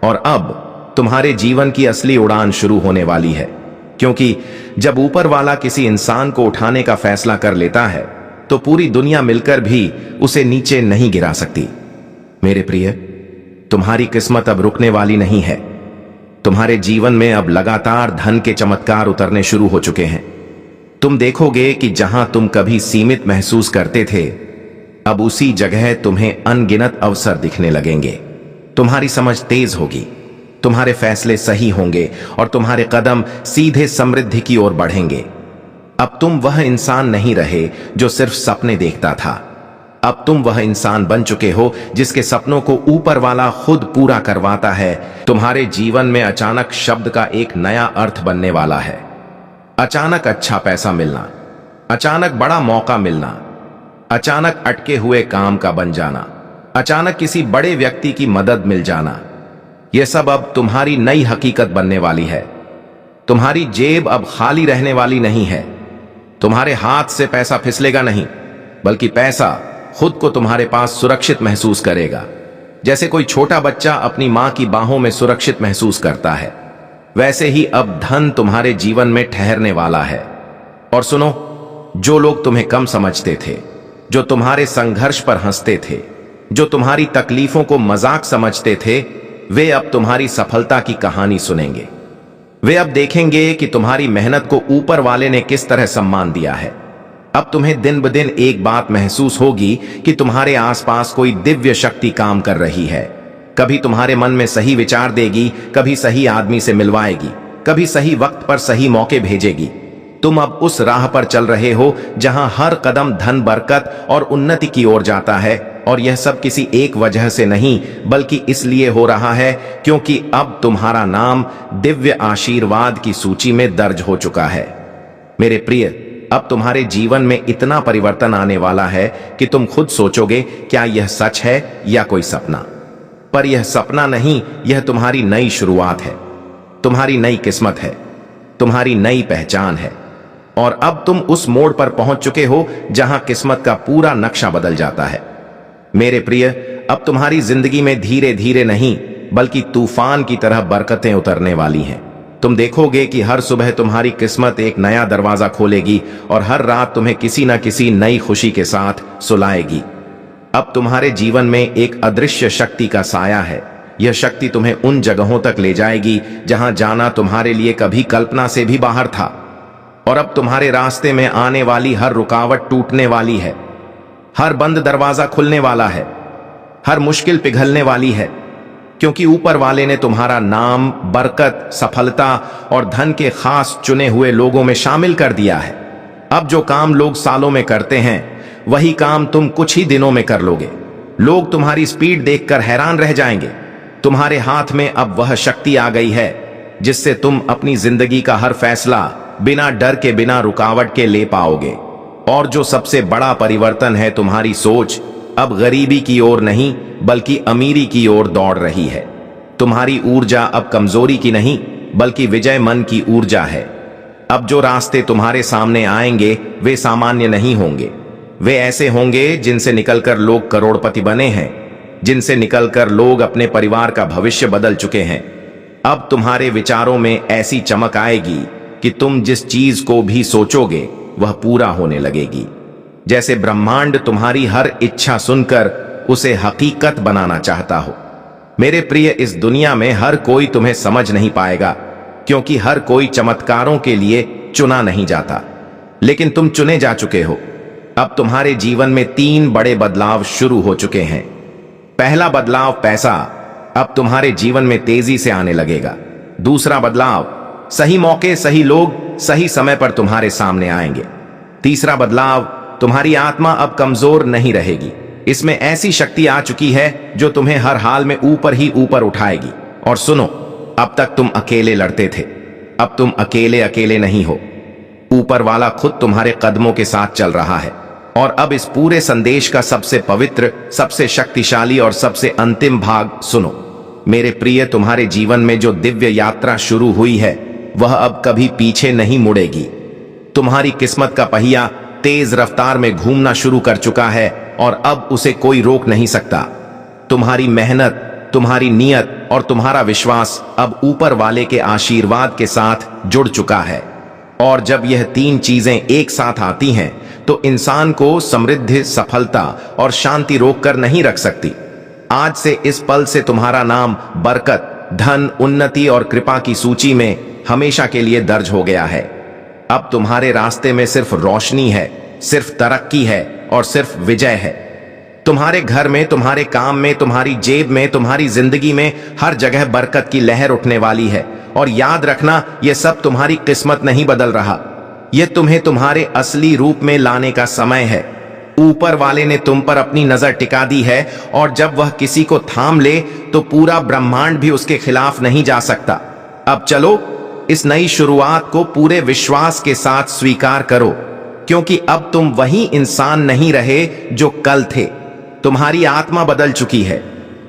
और अब तुम्हारे जीवन की असली उड़ान शुरू होने वाली है, क्योंकि जब ऊपर वाला किसी इंसान को उठाने का फैसला कर लेता है तो पूरी दुनिया मिलकर भी उसे नीचे नहीं गिरा सकती। मेरे प्रिय, तुम्हारी किस्मत अब रुकने वाली नहीं है। तुम्हारे जीवन में अब लगातार धन के चमत्कार उतरने शुरू हो चुके हैं। तुम देखोगे कि जहां तुम कभी सीमित महसूस करते थे अब उसी जगह तुम्हें अनगिनत अवसर दिखने लगेंगे। तुम्हारी समझ तेज होगी, तुम्हारे फैसले सही होंगे और तुम्हारे कदम सीधे समृद्धि की ओर बढ़ेंगे। अब तुम वह इंसान नहीं रहे जो सिर्फ सपने देखता था। अब तुम वह इंसान बन चुके हो जिसके सपनों को ऊपर वाला खुद पूरा करवाता है। तुम्हारे जीवन में अचानक शब्द का एक नया अर्थ बनने वाला है। अचानक अच्छा पैसा मिलना, अचानक बड़ा मौका मिलना, अचानक अटके हुए काम का बन जाना, अचानक किसी बड़े व्यक्ति की मदद मिल जाना, यह सब अब तुम्हारी नई हकीकत बनने वाली है। तुम्हारी जेब अब खाली रहने वाली नहीं है। तुम्हारे हाथ से पैसा फिसलेगा नहीं, बल्कि पैसा खुद को तुम्हारे पास सुरक्षित महसूस करेगा। जैसे कोई छोटा बच्चा अपनी मां की बाहों में सुरक्षित महसूस करता है, वैसे ही अब धन तुम्हारे जीवन में ठहरने वाला है। और सुनो, जो लोग तुम्हें कम समझते थे, जो तुम्हारे संघर्ष पर हंसते थे, जो तुम्हारी तकलीफों को मजाक समझते थे, वे अब तुम्हारी सफलता की कहानी सुनेंगे। वे अब देखेंगे कि तुम्हारी मेहनत को ऊपर वाले ने किस तरह सम्मान दिया है। अब तुम्हें दिन ब दिन एक बात महसूस होगी कि तुम्हारे आसपास कोई दिव्य शक्ति काम कर रही है। कभी तुम्हारे मन में सही विचार देगी, कभी सही आदमी से मिलवाएगी, कभी सही वक्त पर सही मौके भेजेगी। तुम अब उस राह पर चल रहे हो जहां हर कदम धन, बरकत और उन्नति की ओर जाता है। और यह सब किसी एक वजह से नहीं, बल्कि इसलिए हो रहा है क्योंकि अब तुम्हारा नाम दिव्य आशीर्वाद की सूची में दर्ज हो चुका है। मेरे प्रिय, अब तुम्हारे जीवन में इतना परिवर्तन आने वाला है कि तुम खुद सोचोगे, क्या यह सच है या कोई सपना? पर यह सपना नहीं, यह तुम्हारी नई शुरुआत है, तुम्हारी नई किस्मत है, तुम्हारी नई पहचान है। और अब तुम उस मोड़ पर पहुंच चुके हो जहां किस्मत का पूरा नक्शा बदल जाता है। मेरे प्रिय, अब तुम्हारी जिंदगी में धीरे धीरे नहीं, बल्कि तूफान की तरह बरकतें उतरने वाली हैं। तुम देखोगे कि हर सुबह तुम्हारी किस्मत एक नया दरवाजा खोलेगी और हर रात तुम्हें किसी न किसी नई खुशी के साथ सुलाएगी। अब तुम्हारे जीवन में एक अदृश्य शक्ति का साया है। यह शक्ति तुम्हें उन जगहों तक ले जाएगी जहां जाना तुम्हारे लिए कभी कल्पना से भी बाहर था। और अब तुम्हारे रास्ते में आने वाली हर रुकावट टूटने वाली है, हर बंद दरवाजा खुलने वाला है, हर मुश्किल पिघलने वाली है, क्योंकि ऊपर वाले ने तुम्हारा नाम बरकत, सफलता और धन के खास चुने हुए लोगों में शामिल कर दिया है। अब जो काम लोग सालों में करते हैं, वही काम तुम कुछ ही दिनों में कर लोगे। लोग तुम्हारी स्पीड देखकर हैरान रह जाएंगे। तुम्हारे हाथ में अब वह शक्ति आ गई है जिससे तुम अपनी जिंदगी का हर फैसला बिना डर के, बिना रुकावट के ले पाओगे। और जो सबसे बड़ा परिवर्तन है, तुम्हारी सोच अब गरीबी की ओर नहीं, बल्कि अमीरी की ओर दौड़ रही है। तुम्हारी ऊर्जा अब कमजोरी की नहीं, बल्कि विजय मन की ऊर्जा है। अब जो रास्ते तुम्हारे सामने आएंगे, वे सामान्य नहीं होंगे। वे ऐसे होंगे जिनसे निकलकर लोग करोड़पति बने हैं, जिनसे निकलकर लोग अपने परिवार का भविष्य बदल चुके हैं। अब तुम्हारे विचारों में ऐसी चमक आएगी कि तुम जिस चीज को भी सोचोगे, वह पूरा होने लगेगी। जैसे ब्रह्मांड तुम्हारी हर इच्छा सुनकर उसे हकीकत बनाना चाहता हो। मेरे प्रिय, इस दुनिया में हर कोई तुम्हें समझ नहीं पाएगा, क्योंकि हर कोई चमत्कारों के लिए चुना नहीं जाता, लेकिन तुम चुने जा चुके हो। अब तुम्हारे जीवन में 3 बड़े बदलाव शुरू हो चुके हैं। पहला बदलाव, पैसा अब तुम्हारे जीवन में तेजी से आने लगेगा। दूसरा बदलाव, सही मौके, सही लोग सही समय पर तुम्हारे सामने आएंगे। तीसरा बदलाव, तुम्हारी आत्मा अब कमजोर नहीं रहेगी। इसमें ऐसी शक्ति आ चुकी है जो तुम्हें हर हाल में ऊपर ही ऊपर उठाएगी। और सुनो, अब तक तुम अकेले लड़ते थे, अब तुम अकेले अकेले नहीं हो। ऊपर वाला खुद तुम्हारे कदमों के साथ चल रहा है। और अब इस पूरे संदेश का सबसे पवित्र, सबसे शक्तिशाली और सबसे अंतिम भाग सुनो। मेरे प्रिय, तुम्हारे जीवन में जो दिव्य यात्रा शुरू हुई है, वह अब कभी पीछे नहीं मुड़ेगी। तुम्हारी किस्मत का पहिया तेज रफ्तार में घूमना शुरू कर चुका है और अब उसे कोई रोक नहीं सकता। तुम्हारी मेहनत, तुम्हारी नीयत और तुम्हारा विश्वास अब ऊपर वाले के आशीर्वाद के साथ जुड़ चुका है। और जब यह 3 चीजें एक साथ आती हैं, तो इंसान को समृद्धि, सफलता और शांति रोक कर नहीं रख सकती। आज से, इस पल से तुम्हारा नाम बरकत, धन, उन्नति और कृपा की सूची में हमेशा के लिए दर्ज हो गया है। अब तुम्हारे रास्ते में सिर्फ रोशनी है, सिर्फ तरक्की है और सिर्फ विजय है। तुम्हारे घर में, तुम्हारे काम में, तुम्हारी जेब में, तुम्हारी जिंदगी में हर जगह बरकत की लहर उठने वाली है। और याद रखना, यह सब तुम्हारी किस्मत नहीं बदल रहा, यह तुम्हें तुम्हारे असली रूप में लाने का समय है। ऊपर वाले ने तुम पर अपनी नजर टिका दी है, और जब वह किसी को थाम ले तो पूरा ब्रह्मांड भी उसके खिलाफ नहीं जा सकता। अब चलो, इस नई शुरुआत को पूरे विश्वास के साथ स्वीकार करो। क्योंकि अब तुम वही इंसान नहीं रहे जो कल थे। तुम्हारी आत्मा बदल चुकी है,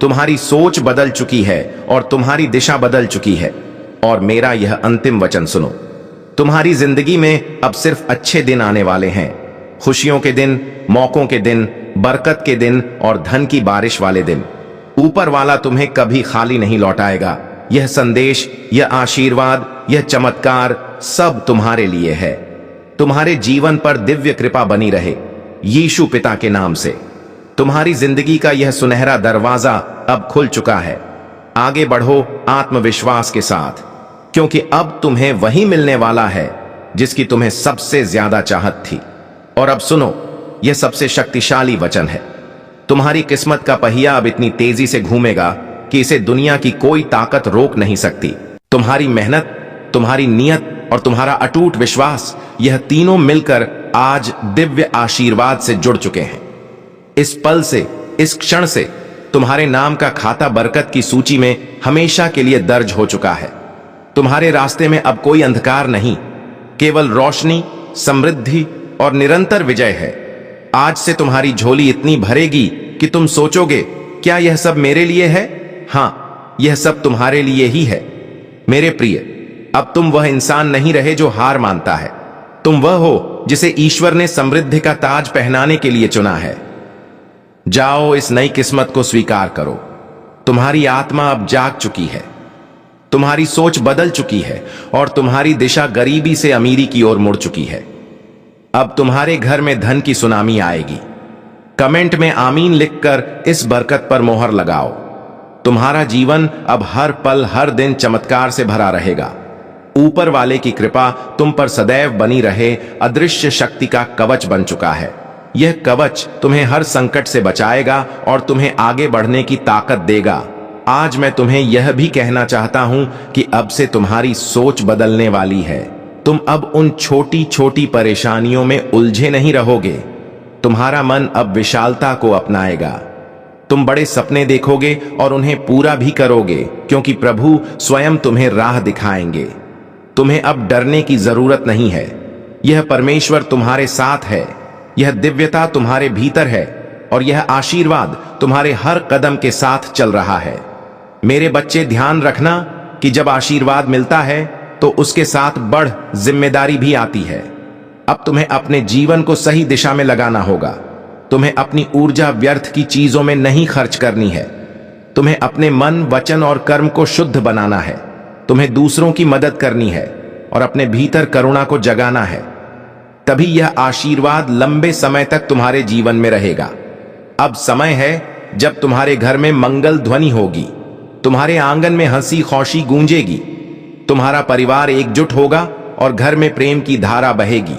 तुम्हारी सोच बदल चुकी है और तुम्हारी दिशा बदल चुकी है। और मेरा यह अंतिम वचन सुनो, तुम्हारी जिंदगी में अब सिर्फ अच्छे दिन आने वाले हैं, खुशियों के दिन, मौकों के दिन, बरकत के दिन और धन की बारिश वाले दिन। ऊपर वाला तुम्हें कभी खाली नहीं लौटाएगा। यह संदेश, यह आशीर्वाद, यह चमत्कार सब तुम्हारे लिए है। तुम्हारे जीवन पर दिव्य कृपा बनी रहे यीशु पिता के नाम से। तुम्हारी जिंदगी का यह सुनहरा दरवाजा अब खुल चुका है। आगे बढ़ो आत्मविश्वास के साथ, क्योंकि अब तुम्हें वही मिलने वाला है जिसकी तुम्हें सबसे ज्यादा चाहत थी। और अब सुनो, यह सबसे शक्तिशाली वचन है। तुम्हारी किस्मत का पहिया अब इतनी तेजी से घूमेगा कि इसे दुनिया की कोई ताकत रोक नहीं सकती। तुम्हारी मेहनत, तुम्हारी नियत और तुम्हारा अटूट विश्वास, यह तीनों मिलकर आज दिव्य आशीर्वाद से जुड़ चुके हैं। इस पल से, इस क्षण से तुम्हारे नाम का खाता बरकत की सूची में हमेशा के लिए दर्ज हो चुका है। तुम्हारे रास्ते में अब कोई अंधकार नहीं, केवल रोशनी, समृद्धि और निरंतर विजय है। आज से तुम्हारी झोली इतनी भरेगी कि तुम सोचोगे, क्या यह सब मेरे लिए है? हां, यह सब तुम्हारे लिए ही है। मेरे प्रिय, अब तुम वह इंसान नहीं रहे जो हार मानता है। तुम वह हो जिसे ईश्वर ने समृद्धि का ताज पहनाने के लिए चुना है। जाओ, इस नई किस्मत को स्वीकार करो। तुम्हारी आत्मा अब जाग चुकी है, तुम्हारी सोच बदल चुकी है और तुम्हारी दिशा गरीबी से अमीरी की ओर मुड़ चुकी है। अब तुम्हारे घर में धन की सुनामी आएगी। कमेंट में आमीन लिखकर इस बरकत पर मोहर लगाओ। तुम्हारा जीवन अब हर पल, हर दिन चमत्कार से भरा रहेगा। ऊपर वाले की कृपा तुम पर सदैव बनी रहे अदृश्य शक्ति का कवच बन चुका है। यह कवच तुम्हें हर संकट से बचाएगा और तुम्हें आगे बढ़ने की ताकत देगा। आज मैं तुम्हें यह भी कहना चाहता हूं कि अब से तुम्हारी सोच बदलने वाली है। तुम अब उन छोटी छोटी परेशानियों में उलझे नहीं रहोगे। तुम्हारा मन अब विशालता को अपनाएगा। तुम बड़े सपने देखोगे और उन्हें पूरा भी करोगे, क्योंकि प्रभु स्वयं तुम्हें राह दिखाएंगे। तुम्हें अब डरने की जरूरत नहीं है। यह परमेश्वर तुम्हारे साथ है, यह दिव्यता तुम्हारे भीतर है और यह आशीर्वाद तुम्हारे हर कदम के साथ चल रहा है। मेरे बच्चे, ध्यान रखना कि जब आशीर्वाद मिलता है तो उसके साथ बड़ जिम्मेदारी भी आती है। अब तुम्हें अपने जीवन को सही दिशा में लगाना होगा। तुम्हें अपनी ऊर्जा व्यर्थ की चीजों में नहीं खर्च करनी है। तुम्हें अपने मन, वचन और कर्म को शुद्ध बनाना है। तुम्हें दूसरों की मदद करनी है और अपने भीतर करुणा को जगाना है। तभी यह आशीर्वाद लंबे समय तक तुम्हारे जीवन में रहेगा। अब समय है जब तुम्हारे घर में मंगल ध्वनि होगी, तुम्हारे आंगन में हंसी खुशी गूंजेगी, तुम्हारा परिवार एकजुट होगा और घर में प्रेम की धारा बहेगी।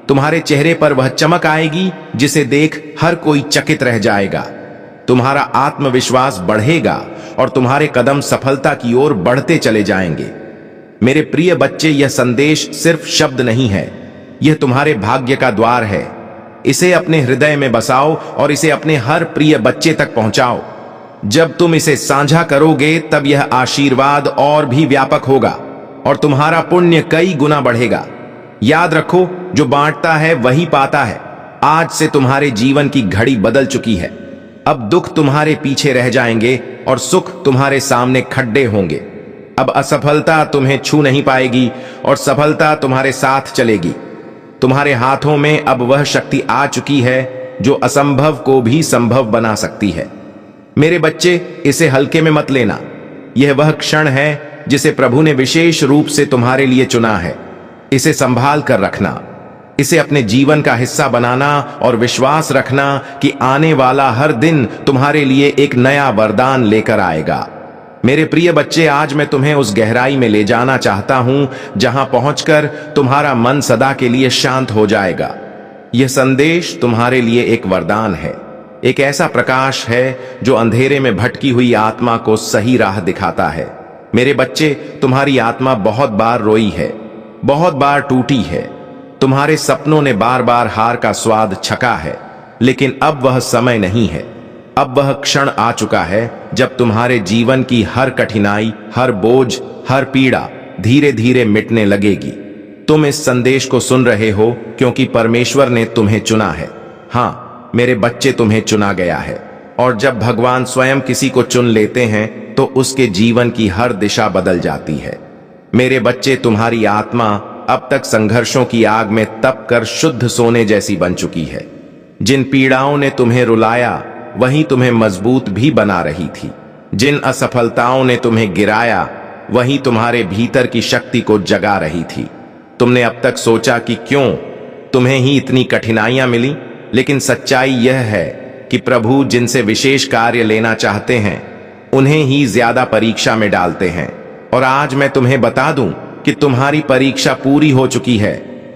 तुम्हारे चेहरे पर वह चमक आएगी जिसे देख हर कोई चकित रह जाएगा। तुम्हारा आत्मविश्वास बढ़ेगा और तुम्हारे कदम सफलता की ओर बढ़ते चले जाएंगे। मेरे प्रिय बच्चे, यह संदेश सिर्फ शब्द नहीं है, यह तुम्हारे भाग्य का द्वार है। इसे अपने हृदय में बसाओ और इसे अपने हर प्रिय बच्चे तक पहुंचाओ। जब तुम इसे साझा करोगे तब यह आशीर्वाद और भी व्यापक होगा और तुम्हारा पुण्य कई गुना बढ़ेगा। याद रखो, जो बांटता है वही पाता है। आज से तुम्हारे जीवन की घड़ी बदल चुकी है। अब दुख तुम्हारे पीछे रह जाएंगे और सुख तुम्हारे सामने खड्डे होंगे। अब असफलता तुम्हें छू नहीं पाएगी और सफलता तुम्हारे साथ चलेगी। तुम्हारे हाथों में अब वह शक्ति आ चुकी है जो असंभव को भी संभव बना सकती है। मेरे बच्चे, इसे हल्के में मत लेना। यह वह क्षण है जिसे प्रभु ने विशेष रूप से तुम्हारे लिए चुना है। इसे संभाल कर रखना, इसे अपने जीवन का हिस्सा बनाना और विश्वास रखना कि आने वाला हर दिन तुम्हारे लिए एक नया वरदान लेकर आएगा। मेरे प्रिय बच्चे, आज मैं तुम्हें उस गहराई में ले जाना चाहता हूं जहां पहुंचकर तुम्हारा मन सदा के लिए शांत हो जाएगा। यह संदेश तुम्हारे लिए एक वरदान है, एक ऐसा प्रकाश है जो अंधेरे में भटकी हुई आत्मा को सही राह दिखाता है। मेरे बच्चे, तुम्हारी आत्मा बहुत बार रोई है, बहुत बार टूटी है। तुम्हारे सपनों ने बार बार हार का स्वाद छका है, लेकिन अब वह समय नहीं है। अब वह क्षण आ चुका है जब तुम्हारे जीवन की हर कठिनाई, हर बोझ, हर पीड़ा धीरे धीरे मिटने लगेगी। तुम इस संदेश को सुन रहे हो क्योंकि परमेश्वर ने तुम्हें चुना है। हाँ मेरे बच्चे, तुम्हें चुना गया है। और जब भगवान स्वयं किसी को चुन लेते हैं तो उसके जीवन की हर दिशा बदल जाती है। मेरे बच्चे, तुम्हारी आत्मा अब तक संघर्षों की आग में तप कर शुद्ध सोने जैसी बन चुकी है। जिन पीड़ाओं ने तुम्हें रुलाया वही तुम्हें मजबूत भी बना रही थी। जिन असफलताओं ने तुम्हें गिराया वही तुम्हारे भीतर की शक्ति को जगा रही थी। तुमने अब तक सोचा कि क्यों तुम्हें ही इतनी कठिनाइयां मिली, लेकिन सच्चाई यह है कि प्रभु जिनसे विशेष कार्य लेना चाहते हैं उन्हें ही ज्यादा परीक्षा में डालते हैं। और आज मैं तुम्हें बता दूं कि तुम्हारी परीक्षा पूरी हो चुकी है।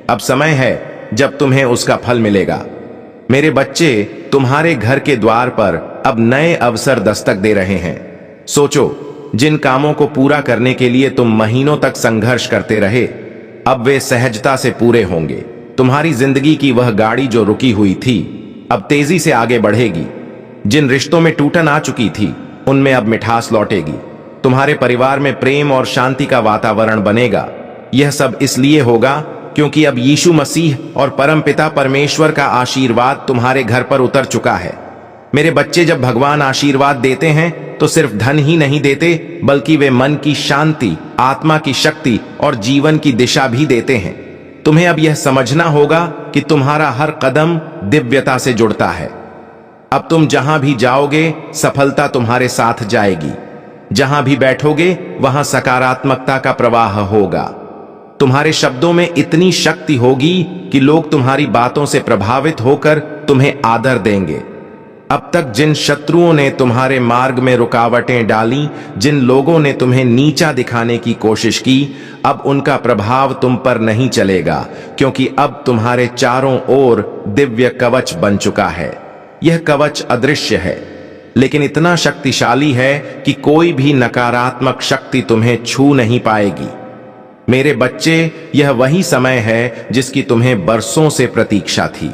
अब समय है जब तुम्हें उसका फल मिलेगा। मेरे बच्चे, तुम्हारे घर के द्वार पर अब नए अवसर दस्तक दे रहे हैं। सोचो, जिन कामों को पूरा करने के लिए तुम महीनों तक संघर्ष करते रहे, अब वे सहजता से पूरे होंगे। तुम्हारी जिंदगी की वह गाड़ी जो रुकी हुई थी अब तेजी से आगे बढ़ेगी। जिन रिश्तों में टूटन आ चुकी थी उनमें अब मिठास लौटेगी। तुम्हारे परिवार में प्रेम और शांति का वातावरण बनेगा। यह सब इसलिए होगा क्योंकि अब यीशु मसीह और परमपिता परमेश्वर का आशीर्वाद तुम्हारे घर पर उतर चुका है। मेरे बच्चे, जब भगवान आशीर्वाद देते हैं तो सिर्फ धन ही नहीं देते, बल्कि वे मन की शांति, आत्मा की शक्ति और जीवन की दिशा भी देते हैं। तुम्हें अब यह समझना होगा कि तुम्हारा हर कदम दिव्यता से जुड़ता है। अब तुम जहां भी जाओगे सफलता तुम्हारे साथ जाएगी। जहां भी बैठोगे वहां सकारात्मकता का प्रवाह होगा। तुम्हारे शब्दों में इतनी शक्ति होगी कि लोग तुम्हारी बातों से प्रभावित होकर तुम्हें आदर देंगे। अब तक जिन शत्रुओं ने तुम्हारे मार्ग में रुकावटें डाली, जिन लोगों ने तुम्हें नीचा दिखाने की कोशिश की, अब उनका प्रभाव तुम पर नहीं चलेगा, क्योंकि अब तुम्हारे चारों ओर दिव्य कवच बन चुका है। यह कवच अदृश्य है, लेकिन इतना शक्तिशाली है कि कोई भी नकारात्मक शक्ति तुम्हें छू नहीं पाएगी। मेरे बच्चे, यह वही समय है जिसकी तुम्हें बरसों से प्रतीक्षा थी।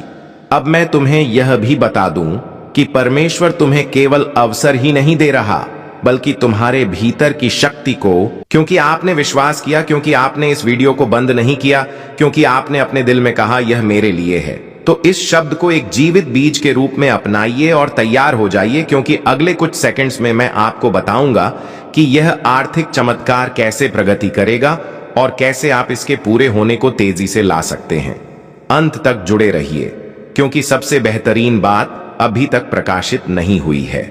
अब मैं तुम्हें यह भी बता दूं कि परमेश्वर तुम्हें केवल अवसर ही नहीं दे रहा, बल्कि तुम्हारे भीतर की शक्ति को, क्योंकि आपने विश्वास किया, क्योंकि आपने इस वीडियो को बंद नहीं किया, क्योंकि आपने अपने दिल में कहा यह मेरे लिए है, तो इस शब्द को एक जीवित बीज के रूप में अपनाइए और तैयार हो जाइए, क्योंकि अगले कुछ सेकंड्स में मैं आपको बताऊंगा कि यह आर्थिक चमत्कार कैसे प्रगति करेगा और कैसे आप इसके पूरे होने को तेजी से ला सकते हैं। अंत तक जुड़े रहिए, क्योंकि सबसे बेहतरीन बात अभी तक प्रकाशित नहीं हुई है।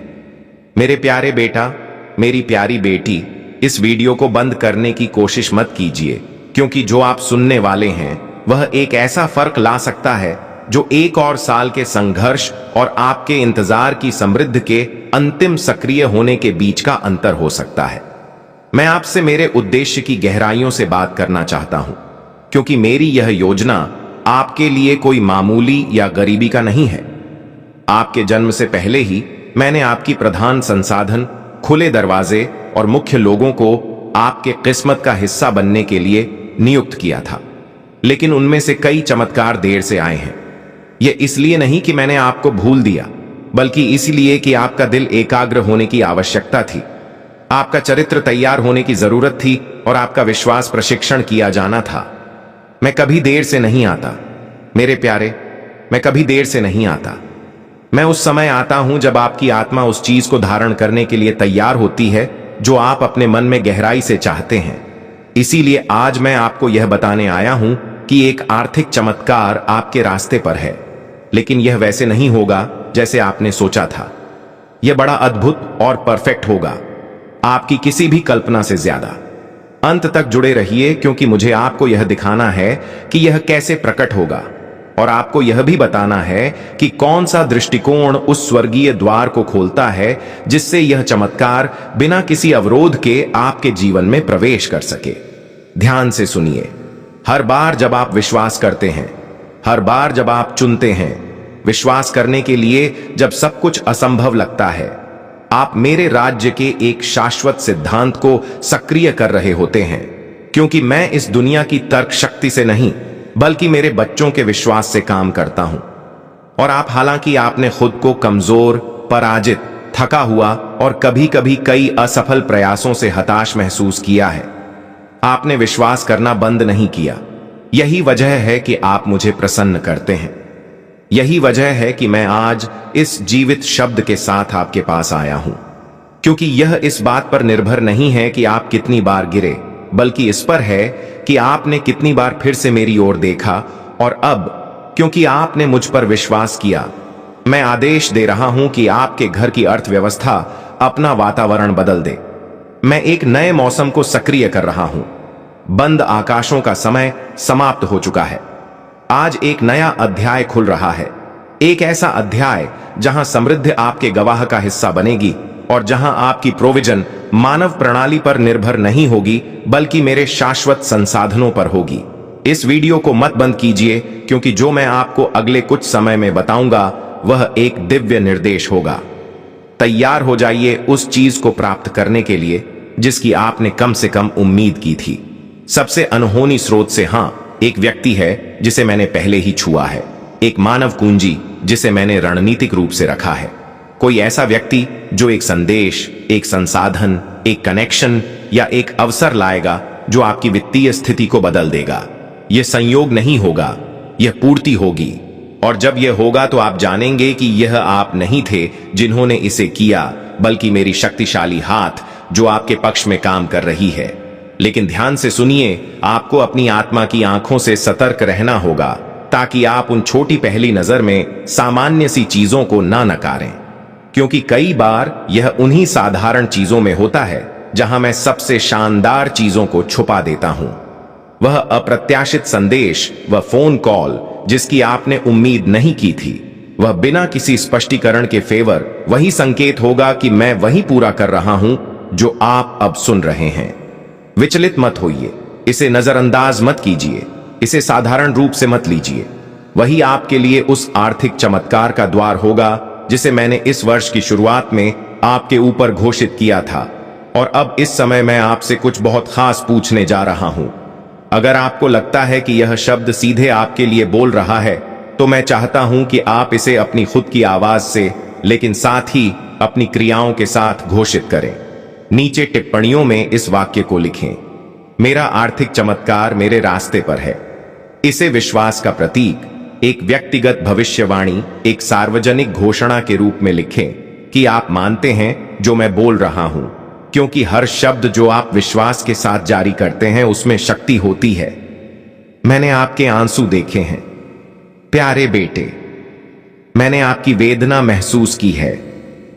मेरे प्यारे बेटा, मेरी प्यारी बेटी, इस वीडियो को बंद करने की कोशिश मत कीजिए, क्योंकि जो आप सुनने वाले हैं वह एक ऐसा फर्क ला सकता है जो 1 और साल के संघर्ष और आपके इंतजार की समृद्धि के अंतिम सक्रिय होने के बीच का अंतर हो सकता है। मैं आपसे मेरे उद्देश्य की गहराइयों से बात करना चाहता हूं, क्योंकि मेरी यह योजना आपके लिए कोई मामूली या गरीबी का नहीं है। आपके जन्म से पहले ही मैंने आपकी प्रधान संसाधन, खुले दरवाजे और मुख्य लोगों को आपके किस्मत का हिस्सा बनने के लिए नियुक्त किया था, लेकिन उनमें से कई चमत्कार देर से आए हैं। यह इसलिए नहीं कि मैंने आपको भूल दिया, बल्कि इसलिए कि आपका दिल एकाग्र होने की आवश्यकता थी, आपका चरित्र तैयार होने की जरूरत थी और आपका विश्वास प्रशिक्षण किया जाना था। मैं कभी देर से नहीं आता मेरे प्यारे, मैं कभी देर से नहीं आता। मैं उस समय आता हूं जब आपकी आत्मा उस चीज को धारण करने के लिए तैयार होती है जो आप अपने मन में गहराई से चाहते हैं। इसीलिए आज मैं आपको यह बताने आया हूं कि एक आर्थिक चमत्कार आपके रास्ते पर है, लेकिन यह वैसे नहीं होगा जैसे आपने सोचा था। यह बड़ा अद्भुत और परफेक्ट होगा, आपकी किसी भी कल्पना से ज्यादा। अंत तक जुड़े रहिए, क्योंकि मुझे आपको यह दिखाना है कि यह कैसे प्रकट होगा, और आपको यह भी बताना है कि कौन सा दृष्टिकोण उस स्वर्गीय द्वार को खोलता है जिससे यह चमत्कार बिना किसी अवरोध के आपके जीवन में प्रवेश कर सके। ध्यान से सुनिए। हर बार जब आप विश्वास करते हैं, हर बार जब आप चुनते हैं विश्वास करने के लिए, जब सब कुछ असंभव लगता है, आप मेरे राज्य के एक शाश्वत सिद्धांत को सक्रिय कर रहे होते हैं, क्योंकि मैं इस दुनिया की तर्क शक्ति से नहीं, बल्कि मेरे बच्चों के विश्वास से काम करता हूं। और आप, हालांकि आपने खुद को कमजोर, पराजित, थका हुआ और कभी कभी कई असफल प्रयासों से हताश महसूस किया है, आपने विश्वास करना बंद नहीं किया। यही वजह है कि आप मुझे प्रसन्न करते हैं। यही वजह है कि मैं आज इस जीवित शब्द के साथ आपके पास आया हूं, क्योंकि यह इस बात पर निर्भर नहीं है कि आप कितनी बार गिरे, बल्कि इस पर है कि आपने कितनी बार फिर से मेरी ओर देखा। और अब क्योंकि आपने मुझ पर विश्वास किया, मैं आदेश दे रहा हूं कि आपके घर की अर्थव्यवस्था अपना वातावरण बदल दे। मैं एक नए मौसम को सक्रिय कर रहा हूं। बंद आकाशों का समय समाप्त हो चुका है। आज एक नया अध्याय खुल रहा है, एक ऐसा अध्याय जहां समृद्धि आपके गवाह का हिस्सा बनेगी और जहां आपकी प्रोविजन मानव प्रणाली पर निर्भर नहीं होगी, बल्कि मेरे शाश्वत संसाधनों पर होगी। इस वीडियो को मत बंद कीजिए, क्योंकि जो मैं आपको अगले कुछ समय में बताऊंगा वह एक दिव्य निर्देश होगा। तैयार हो जाइए उस चीज को प्राप्त करने के लिए जिसकी आपने कम से कम उम्मीद की थी। सबसे अनहोनी स्रोत से, हां, एक व्यक्ति है जिसे मैंने पहले ही छुआ है, एक मानव कुंजी जिसे मैंने रणनीतिक रूप से रखा है। कोई ऐसा व्यक्ति जो एक संदेश, एक संसाधन, एक कनेक्शन या एक अवसर लाएगा जो आपकी वित्तीय स्थिति को बदल देगा। यह संयोग नहीं होगा, यह पूर्ति होगी। और जब यह होगा तो आप जानेंगे कि यह आप नहीं थे जिन्होंने इसे किया, बल्कि मेरी शक्तिशाली हाथ जो आपके पक्ष में काम कर रही है। लेकिन ध्यान से सुनिए, आपको अपनी आत्मा की आंखों से सतर्क रहना होगा, ताकि आप उन छोटी पहली नजर में सामान्य सी चीजों को ना नकारें, क्योंकि कई बार यह उन्हीं साधारण चीजों में होता है जहां मैं सबसे शानदार चीजों को छुपा देता हूं। वह अप्रत्याशित संदेश, वह फोन कॉल जिसकी आपने उम्मीद नहीं की थी, वह बिना किसी स्पष्टीकरण के फेवर वही संकेत होगा कि मैं वही पूरा कर रहा हूं जो आप अब सुन रहे हैं। विचलित मत होइए, इसे नजरअंदाज मत कीजिए, इसे साधारण रूप से मत लीजिए। वही आपके लिए उस आर्थिक चमत्कार का द्वार होगा जिसे मैंने इस वर्ष की शुरुआत में आपके ऊपर घोषित किया था। और अब इस समय मैं आपसे कुछ बहुत खास पूछने जा रहा हूं। अगर आपको लगता है कि यह शब्द सीधे आपके लिए बोल रहा है, तो मैं चाहता हूं कि आप इसे अपनी खुद की आवाज से, लेकिन साथ ही अपनी क्रियाओं के साथ घोषित करें। नीचे टिप्पणियों में इस वाक्य को लिखें, मेरा आर्थिक चमत्कार मेरे रास्ते पर है। इसे विश्वास का प्रतीक, एक व्यक्तिगत भविष्यवाणी, एक सार्वजनिक घोषणा के रूप में लिखें कि आप मानते हैं जो मैं बोल रहा हूं, क्योंकि हर शब्द जो आप विश्वास के साथ जारी करते हैं उसमें शक्ति होती है। मैंने आपके आंसू देखे हैं प्यारे बेटे, मैंने आपकी वेदना महसूस की है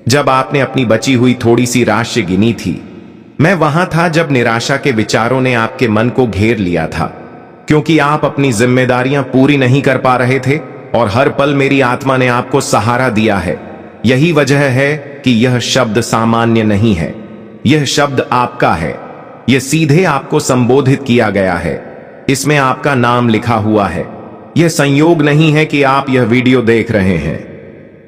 जब आपने अपनी बची हुई थोड़ी सी राशि गिनी थी। मैं वहां था जब निराशा के विचारों ने आपके मन को घेर लिया था, क्योंकि आप अपनी जिम्मेदारियां पूरी नहीं कर पा रहे थे, और हर पल मेरी आत्मा ने आपको सहारा दिया है। यही वजह है कि यह शब्द सामान्य नहीं है, यह शब्द आपका है। यह सीधे आपको संबोधित किया गया है, इसमें आपका नाम लिखा हुआ है। यह संयोग नहीं है कि आप यह वीडियो देख रहे हैं,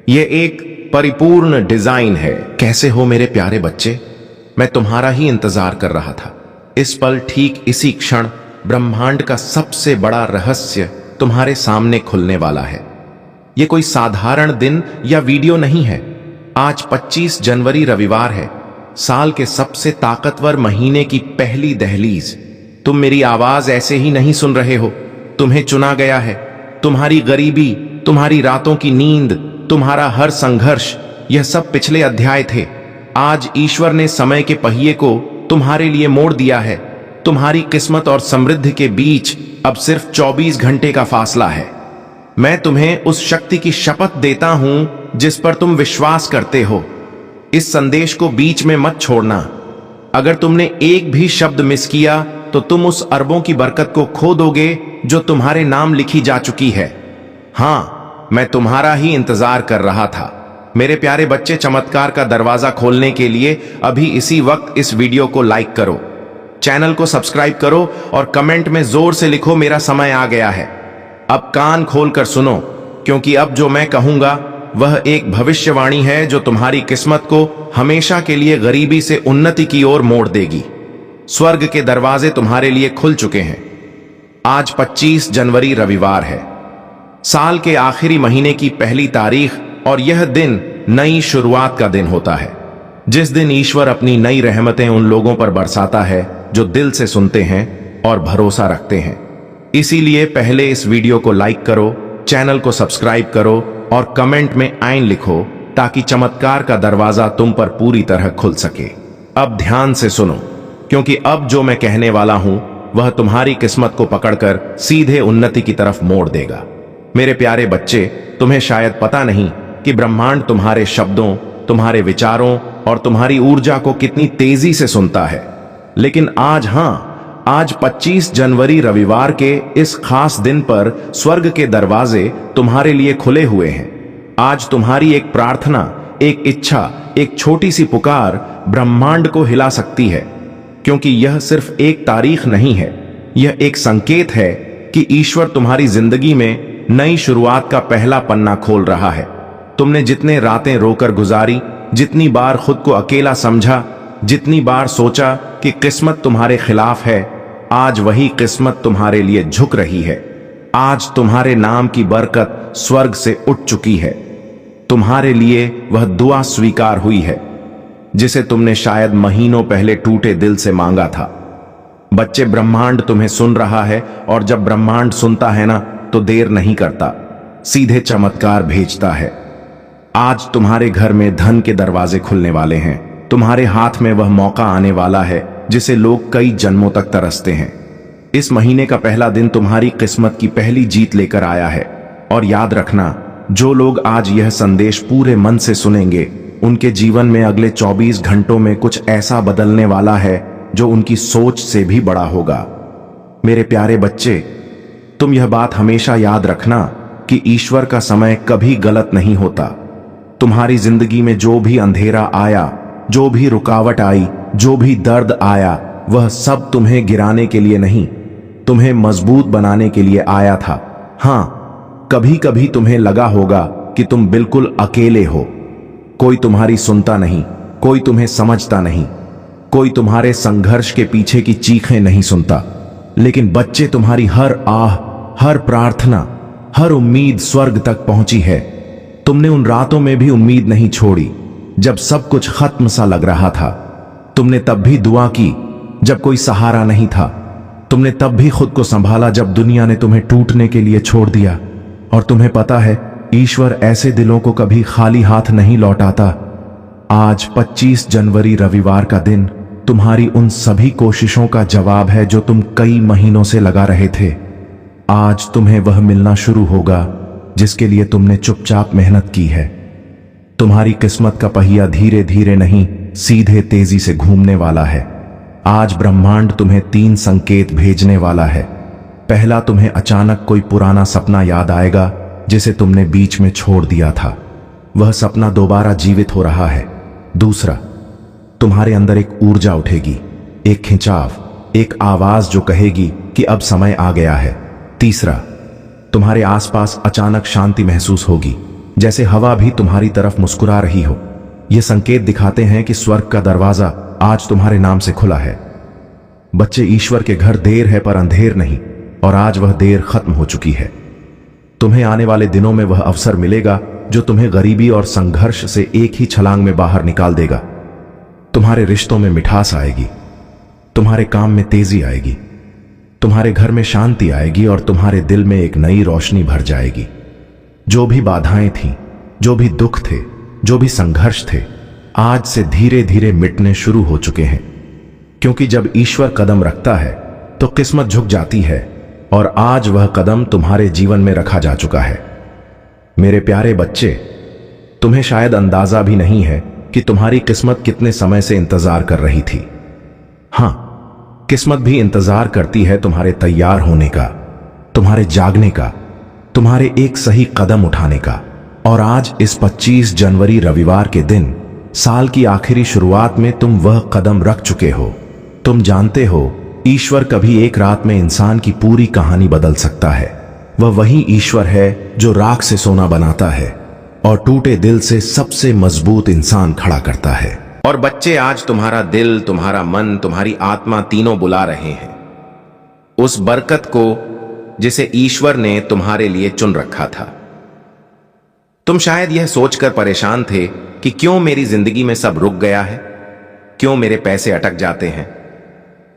यह एक परिपूर्ण डिजाइन है। कैसे हो मेरे प्यारे बच्चे? मैं तुम्हारा ही इंतजार कर रहा था। इस पल, ठीक इसी क्षण, ब्रह्मांड का सबसे बड़ा रहस्य तुम्हारे सामने खुलने वाला है। यह कोई साधारण दिन या वीडियो नहीं है। आज 25 जनवरी रविवार है, साल के सबसे ताकतवर महीने की पहली दहलीज। तुम मेरी आवाज ऐसे ही नहीं सुन रहे हो, तुम्हें चुना गया है। तुम्हारी गरीबी, तुम्हारी रातों की नींद, तुम्हारा हर संघर्ष, यह सब पिछले अध्याय थे। आज ईश्वर ने समय के पहिए को तुम्हारे लिए मोड़ दिया है। तुम्हारी किस्मत और समृद्धि के बीच अब सिर्फ 24 घंटे का फासला है। मैं तुम्हें उस शक्ति की शपथ देता हूं जिस पर तुम विश्वास करते हो। इस संदेश को बीच में मत छोड़ना। अगर तुमने एक भी शब्द मिस किया तो तुम उस अरबों की बरकत को खो दोगे जो तुम्हारे नाम लिखी जा चुकी है। हां, मैं तुम्हारा ही इंतजार कर रहा था। मेरे प्यारे बच्चे, चमत्कार का दरवाजा खोलने के लिए अभी इसी वक्त इस वीडियो को लाइक करो, चैनल को सब्सक्राइब करो और कमेंट में जोर से लिखो, मेरा समय आ गया है। अब कान खोलकर सुनो, क्योंकि अब जो मैं कहूंगा वह एक भविष्यवाणी है जो तुम्हारी किस्मत को हमेशा के लिए गरीबी से उन्नति की ओर मोड़ देगी। स्वर्ग के दरवाजे तुम्हारे लिए खुल चुके हैं। आज 25 जनवरी रविवार है, साल के आखिरी महीने की पहली तारीख, और यह दिन नई शुरुआत का दिन होता है, जिस दिन ईश्वर अपनी नई रहमतें उन लोगों पर बरसाता है जो दिल से सुनते हैं और भरोसा रखते हैं। इसीलिए पहले इस वीडियो को लाइक करो, चैनल को सब्सक्राइब करो और कमेंट में आइन लिखो ताकि चमत्कार का दरवाजा तुम पर पूरी तरह खुल सके। अब ध्यान से सुनो, क्योंकि अब जो मैं कहने वाला हूं वह तुम्हारी किस्मत को पकड़कर सीधे उन्नति की तरफ मोड़ देगा। मेरे प्यारे बच्चे, तुम्हें शायद पता नहीं कि ब्रह्मांड तुम्हारे शब्दों, तुम्हारे विचारों और तुम्हारी ऊर्जा को कितनी तेजी से सुनता है। लेकिन आज 25 जनवरी रविवार के इस खास दिन पर स्वर्ग के दरवाजे तुम्हारे लिए खुले हुए हैं। आज तुम्हारी एक प्रार्थना, एक इच्छा, एक छोटी सी पुकार ब्रह्मांड को हिला सकती है, क्योंकि यह सिर्फ एक तारीख नहीं है, यह एक संकेत है कि ईश्वर तुम्हारी जिंदगी में नई शुरुआत का पहला पन्ना खोल रहा है। तुमने जितने रातें रोकर गुजारी, जितनी बार खुद को अकेला समझा, जितनी बार सोचा कि किस्मत तुम्हारे खिलाफ है, आज वही किस्मत तुम्हारे लिए झुक रही है। आज तुम्हारे नाम की बरकत स्वर्ग से उठ चुकी है। तुम्हारे लिए वह दुआ स्वीकार हुई है जिसे तुमने शायद महीनों पहले टूटे दिल से मांगा था। बच्चे, ब्रह्मांड तुम्हें सुन रहा है, और जब ब्रह्मांड सुनता है ना, तो देर नहीं करता, सीधे चमत्कार भेजता है। आज तुम्हारे घर में धन के दरवाजे खुलने वाले हैं। तुम्हारे हाथ में वह मौका आने वाला है जिसे लोग कई जन्मों तक तरसते हैं। इस महीने का पहला दिन तुम्हारी किस्मत की पहली जीत लेकर आया है। और याद रखना, जो लोग आज यह संदेश पूरे मन से सुनेंगे, उनके जीवन में अगले 24 घंटों में कुछ ऐसा बदलने वाला है जो उनकी सोच से भी बड़ा होगा। मेरे प्यारे बच्चे, तुम यह बात हमेशा याद रखना कि ईश्वर का समय कभी गलत नहीं होता। तुम्हारी जिंदगी में जो भी अंधेरा आया, जो भी रुकावट आई, जो भी दर्द आया, वह सब तुम्हें गिराने के लिए नहीं, तुम्हें मजबूत बनाने के लिए आया था। हां, कभी कभी तुम्हें लगा होगा कि तुम बिल्कुल अकेले हो। कोई तुम्हारी सुनता नहीं, कोई तुम्हें समझता नहीं, कोई तुम्हारे संघर्ष के पीछे की चीखें नहीं सुनता। लेकिन बच्चे, तुम्हारी हर आह, हर प्रार्थना, हर उम्मीद स्वर्ग तक पहुंची है। तुमने उन रातों में भी उम्मीद नहीं छोड़ी जब सब कुछ खत्म सा लग रहा था। तुमने तब भी दुआ की जब कोई सहारा नहीं था। तुमने तब भी खुद को संभाला जब दुनिया ने तुम्हें टूटने के लिए छोड़ दिया। और तुम्हें पता है, ईश्वर ऐसे दिलों को कभी खाली हाथ नहीं लौटाता। आज 25 जनवरी रविवार का दिन तुम्हारी उन सभी कोशिशों का जवाब है जो तुम कई महीनों से लगा रहे थे। आज तुम्हें वह मिलना शुरू होगा जिसके लिए तुमने चुपचाप मेहनत की है। तुम्हारी किस्मत का पहिया धीरे धीरे नहीं, सीधे तेजी से घूमने वाला है। आज ब्रह्मांड तुम्हें 3 संकेत भेजने वाला है। पहला, तुम्हें अचानक कोई पुराना सपना याद आएगा जिसे तुमने बीच में छोड़ दिया था। वह सपना दोबारा जीवित हो रहा है। दूसरा, तुम्हारे अंदर एक ऊर्जा उठेगी, एक खिंचाव, एक आवाज जो कहेगी कि अब समय आ गया है। तीसरा, तुम्हारे आसपास अचानक शांति महसूस होगी, जैसे हवा भी तुम्हारी तरफ मुस्कुरा रही हो। ये संकेत दिखाते हैं कि स्वर्ग का दरवाजा आज तुम्हारे नाम से खुला है। बच्चे, ईश्वर के घर देर है पर अंधेर नहीं, और आज वह देर खत्म हो चुकी है। तुम्हें आने वाले दिनों में वह अवसर मिलेगा जो तुम्हें गरीबी और संघर्ष से एक ही छलांग में बाहर निकाल देगा। तुम्हारे रिश्तों में मिठास आएगी, तुम्हारे काम में तेजी आएगी, तुम्हारे घर में शांति आएगी और तुम्हारे दिल में एक नई रोशनी भर जाएगी। जो भी बाधाएं थीं, जो भी दुख थे, जो भी संघर्ष थे, आज से धीरे धीरे मिटने शुरू हो चुके हैं। क्योंकि जब ईश्वर कदम रखता है तो किस्मत झुक जाती है, और आज वह कदम तुम्हारे जीवन में रखा जा चुका है। मेरे प्यारे बच्चे, तुम्हें शायद अंदाजा भी नहीं है कि तुम्हारी किस्मत कितने समय से इंतजार कर रही थी। हां, किस्मत भी इंतजार करती है तुम्हारे तैयार होने का, तुम्हारे जागने का, तुम्हारे एक सही कदम उठाने का। और आज इस 25 जनवरी रविवार के दिन, साल की आखिरी शुरुआत में तुम वह कदम रख चुके हो। तुम जानते हो, ईश्वर कभी एक रात में इंसान की पूरी कहानी बदल सकता है। वह वही ईश्वर है जो राख से सोना बनाता है और टूटे दिल से सबसे मजबूत इंसान खड़ा करता है। और बच्चे, आज तुम्हारा दिल, तुम्हारा मन, तुम्हारी आत्मा तीनों बुला रहे हैं उस बरकत को जिसे ईश्वर ने तुम्हारे लिए चुन रखा था। तुम शायद यह सोचकर परेशान थे कि क्यों मेरी जिंदगी में सब रुक गया है, क्यों मेरे पैसे अटक जाते हैं,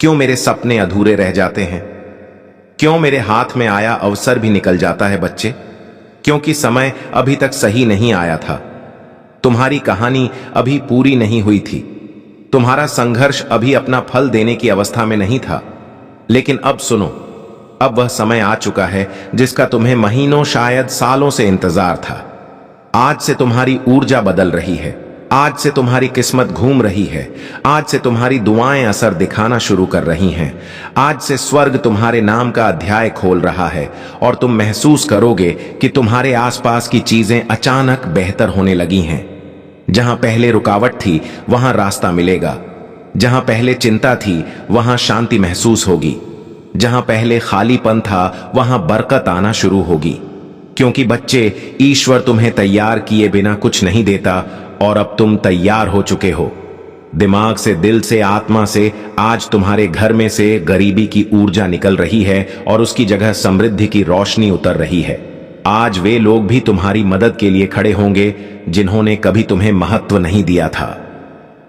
क्यों मेरे सपने अधूरे रह जाते हैं। क्यों मेरे हाथ में आया अवसर भी निकल जाता है बच्चे? क्योंकि समय अभी तक सही नहीं आया था। तुम्हारी कहानी अभी पूरी नहीं हुई थी। तुम्हारा संघर्ष अभी अपना फल देने की अवस्था में नहीं था। लेकिन अब सुनो, अब वह समय आ चुका है जिसका तुम्हें महीनों शायद सालों से इंतजार था। आज से तुम्हारी ऊर्जा बदल रही है। आज से तुम्हारी किस्मत घूम रही है। आज से तुम्हारी दुआएं असर दिखाना शुरू कर रही हैं। आज से स्वर्ग तुम्हारे नाम का अध्याय खोल रहा है और तुम महसूस करोगे कि तुम्हारे आसपास की चीजें अचानक बेहतर होने लगी हैं। जहां पहले रुकावट थी वहां रास्ता मिलेगा। जहां पहले चिंता थी वहां शांति महसूस होगी। जहां पहले खालीपन था वहां बरकत आना शुरू होगी। क्योंकि बच्चे, ईश्वर तुम्हें तैयार किए बिना कुछ नहीं देता और अब तुम तैयार हो चुके हो। दिमाग से, दिल से, आत्मा से आज तुम्हारे घर में से गरीबी की ऊर्जा निकल रही है और उसकी जगह समृद्धि की रोशनी उतर रही है। आज वे लोग भी तुम्हारी मदद के लिए खड़े होंगे जिन्होंने कभी तुम्हें महत्व नहीं दिया था।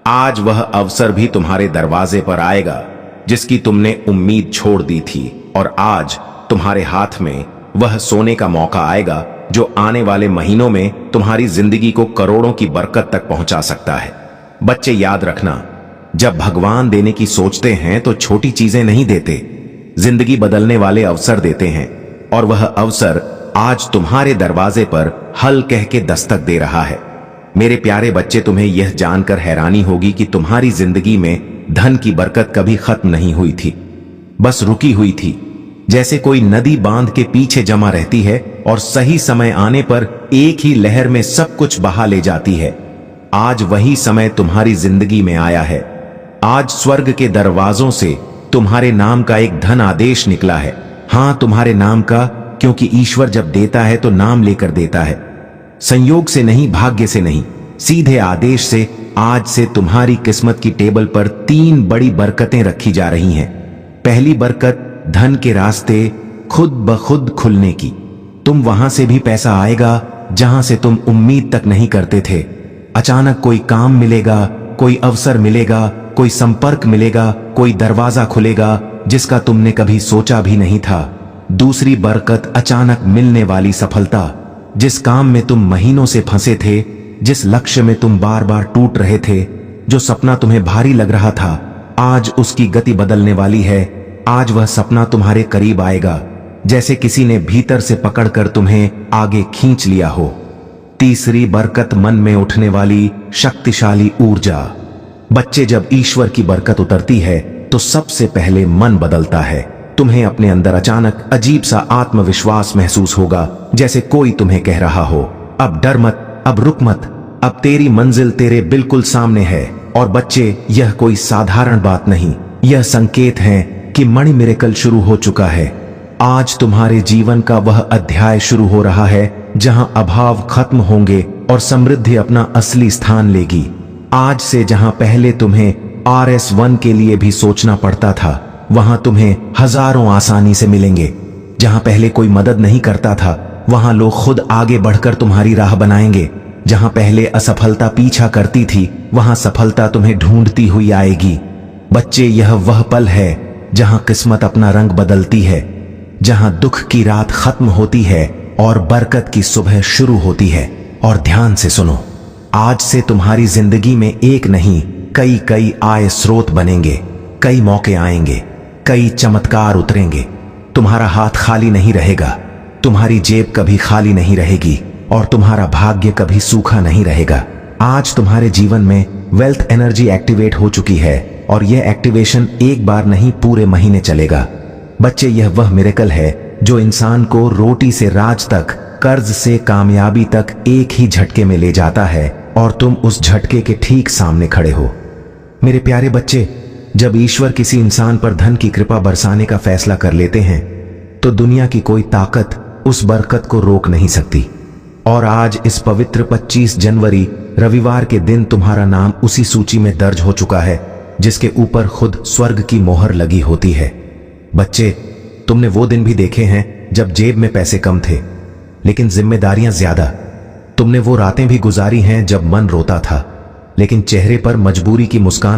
आज वह अवसर भी तुम्हारे दरवाजे पर आएगा जिसकी तुमने उम्मीद छोड़ दी थी। और आज तुम्हारे हाथ में वह सोने का मौका आएगा जो आने वाले महीनों में तुम्हारी जिंदगी को करोड़ों की बरकत तक पहुंचा सकता है। बच्चे, याद रखना, जब भगवान देने की सोचते हैं तो छोटी चीजें नहीं देते, जिंदगी बदलने वाले अवसर देते हैं। और वह अवसर आज तुम्हारे दरवाजे पर हल कह के दस्तक दे रहा है। मेरे प्यारे बच्चे, तुम्हें यह जानकर हैरानी होगी कि तुम्हारी जिंदगी में धन की बरकत कभी खत्म नहीं हुई थी, बस रुकी हुई थी। जैसे कोई नदी बांध के पीछे जमा रहती है और सही समय आने पर एक ही लहर में सब कुछ बहा ले जाती है। आज वही समय तुम्हारी जिंदगी में आया है। आज स्वर्ग के दरवाजों से तुम्हारे नाम का एक धन आदेश निकला है। हां, तुम्हारे नाम का, क्योंकि ईश्वर जब देता है तो नाम लेकर देता है, संयोग से नहीं, भाग्य से नहीं, सीधे आदेश से। आज से तुम्हारी किस्मत की टेबल पर 3 बड़ी बरकतें रखी जा रही हैं। पहली बरकत, धन के रास्ते खुद ब खुद खुलने की। तुम वहां से भी पैसा आएगा जहां से तुम उम्मीद तक नहीं करते थे। अचानक कोई काम मिलेगा, कोई अवसर मिलेगा, कोई संपर्क मिलेगा, कोई दरवाजा खुलेगा जिसका तुमने कभी सोचा भी नहीं था। दूसरी बरकत, अचानक मिलने वाली सफलता। जिस काम में तुम महीनों से फंसे थे, जिस लक्ष्य में तुम बार बार टूट रहे थे, जो सपना तुम्हें भारी लग रहा था, आज उसकी गति बदलने वाली है। आज वह सपना तुम्हारे करीब आएगा जैसे किसी ने भीतर से पकड़कर तुम्हें आगे खींच लिया हो। तीसरी बरकत, मन में उठने वाली शक्तिशाली ऊर्जा। बच्चे, जब ईश्वर की बरकत उतरती है तो सबसे पहले मन बदलता है। तुम्हें अपने अंदर अचानक अजीब सा आत्मविश्वास महसूस होगा, जैसे कोई तुम्हें कह रहा हो, अब डर मत, अब रुक मत, अब तेरी मंजिल तेरे बिल्कुल सामने है। और बच्चे, यह कोई साधारण बात नहीं, यह संकेत है कि मणि मिरेकल शुरू हो चुका है। आज तुम्हारे जीवन का वह अध्याय शुरू हो रहा है जहां अभाव खत्म होंगे और समृद्धि अपना असली स्थान लेगी। आज से जहां पहले तुम्हें RS1 के लिए भी सोचना पड़ता था, वहां तुम्हें हजारों आसानी से मिलेंगे। जहां पहले कोई मदद नहीं करता था, वहां लोग खुद आगे बढ़कर तुम्हारी राह बनाएंगे। जहां पहले असफलता पीछा करती थी, वहां सफलता तुम्हें ढूंढती हुई आएगी। बच्चे, यह वह पल है जहां किस्मत अपना रंग बदलती है, जहां दुख की रात खत्म होती है और बरकत की सुबह शुरू होती है। और ध्यान से सुनो, आज से तुम्हारी जिंदगी में एक नहीं, कई कई आय स्रोत बनेंगे, कई मौके आएंगे, कई चमत्कार उतरेंगे। तुम्हारा हाथ खाली नहीं रहेगा, तुम्हारी जेब कभी खाली नहीं रहेगी और तुम्हारा भाग्य कभी सूखा नहीं रहेगा। आज तुम्हारे जीवन में वेल्थ एनर्जी एक्टिवेट हो चुकी है और यह एक्टिवेशन एक बार नहीं, पूरे महीने चलेगा। बच्चे, यह वह मिरेकल है जो इंसान को रोटी से राज तक, कर्ज से कामयाबी तक एक ही झटके में ले जाता है और तुम उस झटके के ठीक सामने खड़े हो। मेरे प्यारे बच्चे, जब ईश्वर किसी इंसान पर धन की कृपा बरसाने का फैसला कर लेते हैं तो दुनिया की कोई ताकत उस बरकत को रोक नहीं सकती। और आज इस पवित्र 25 जनवरी रविवार के दिन तुम्हारा नाम उसी सूची में दर्ज हो चुका है जिसके ऊपर खुद स्वर्ग की मोहर लगी होती है। बच्चे, तुमने वो दिन भी देखे हैं जब जेब में पैसे कम थे लेकिन जिम्मेदारियां ज्यादा। तुमने वो रातें भी गुजारी हैं जब मन रोता था लेकिन चेहरे पर मजबूरी की मुस्कान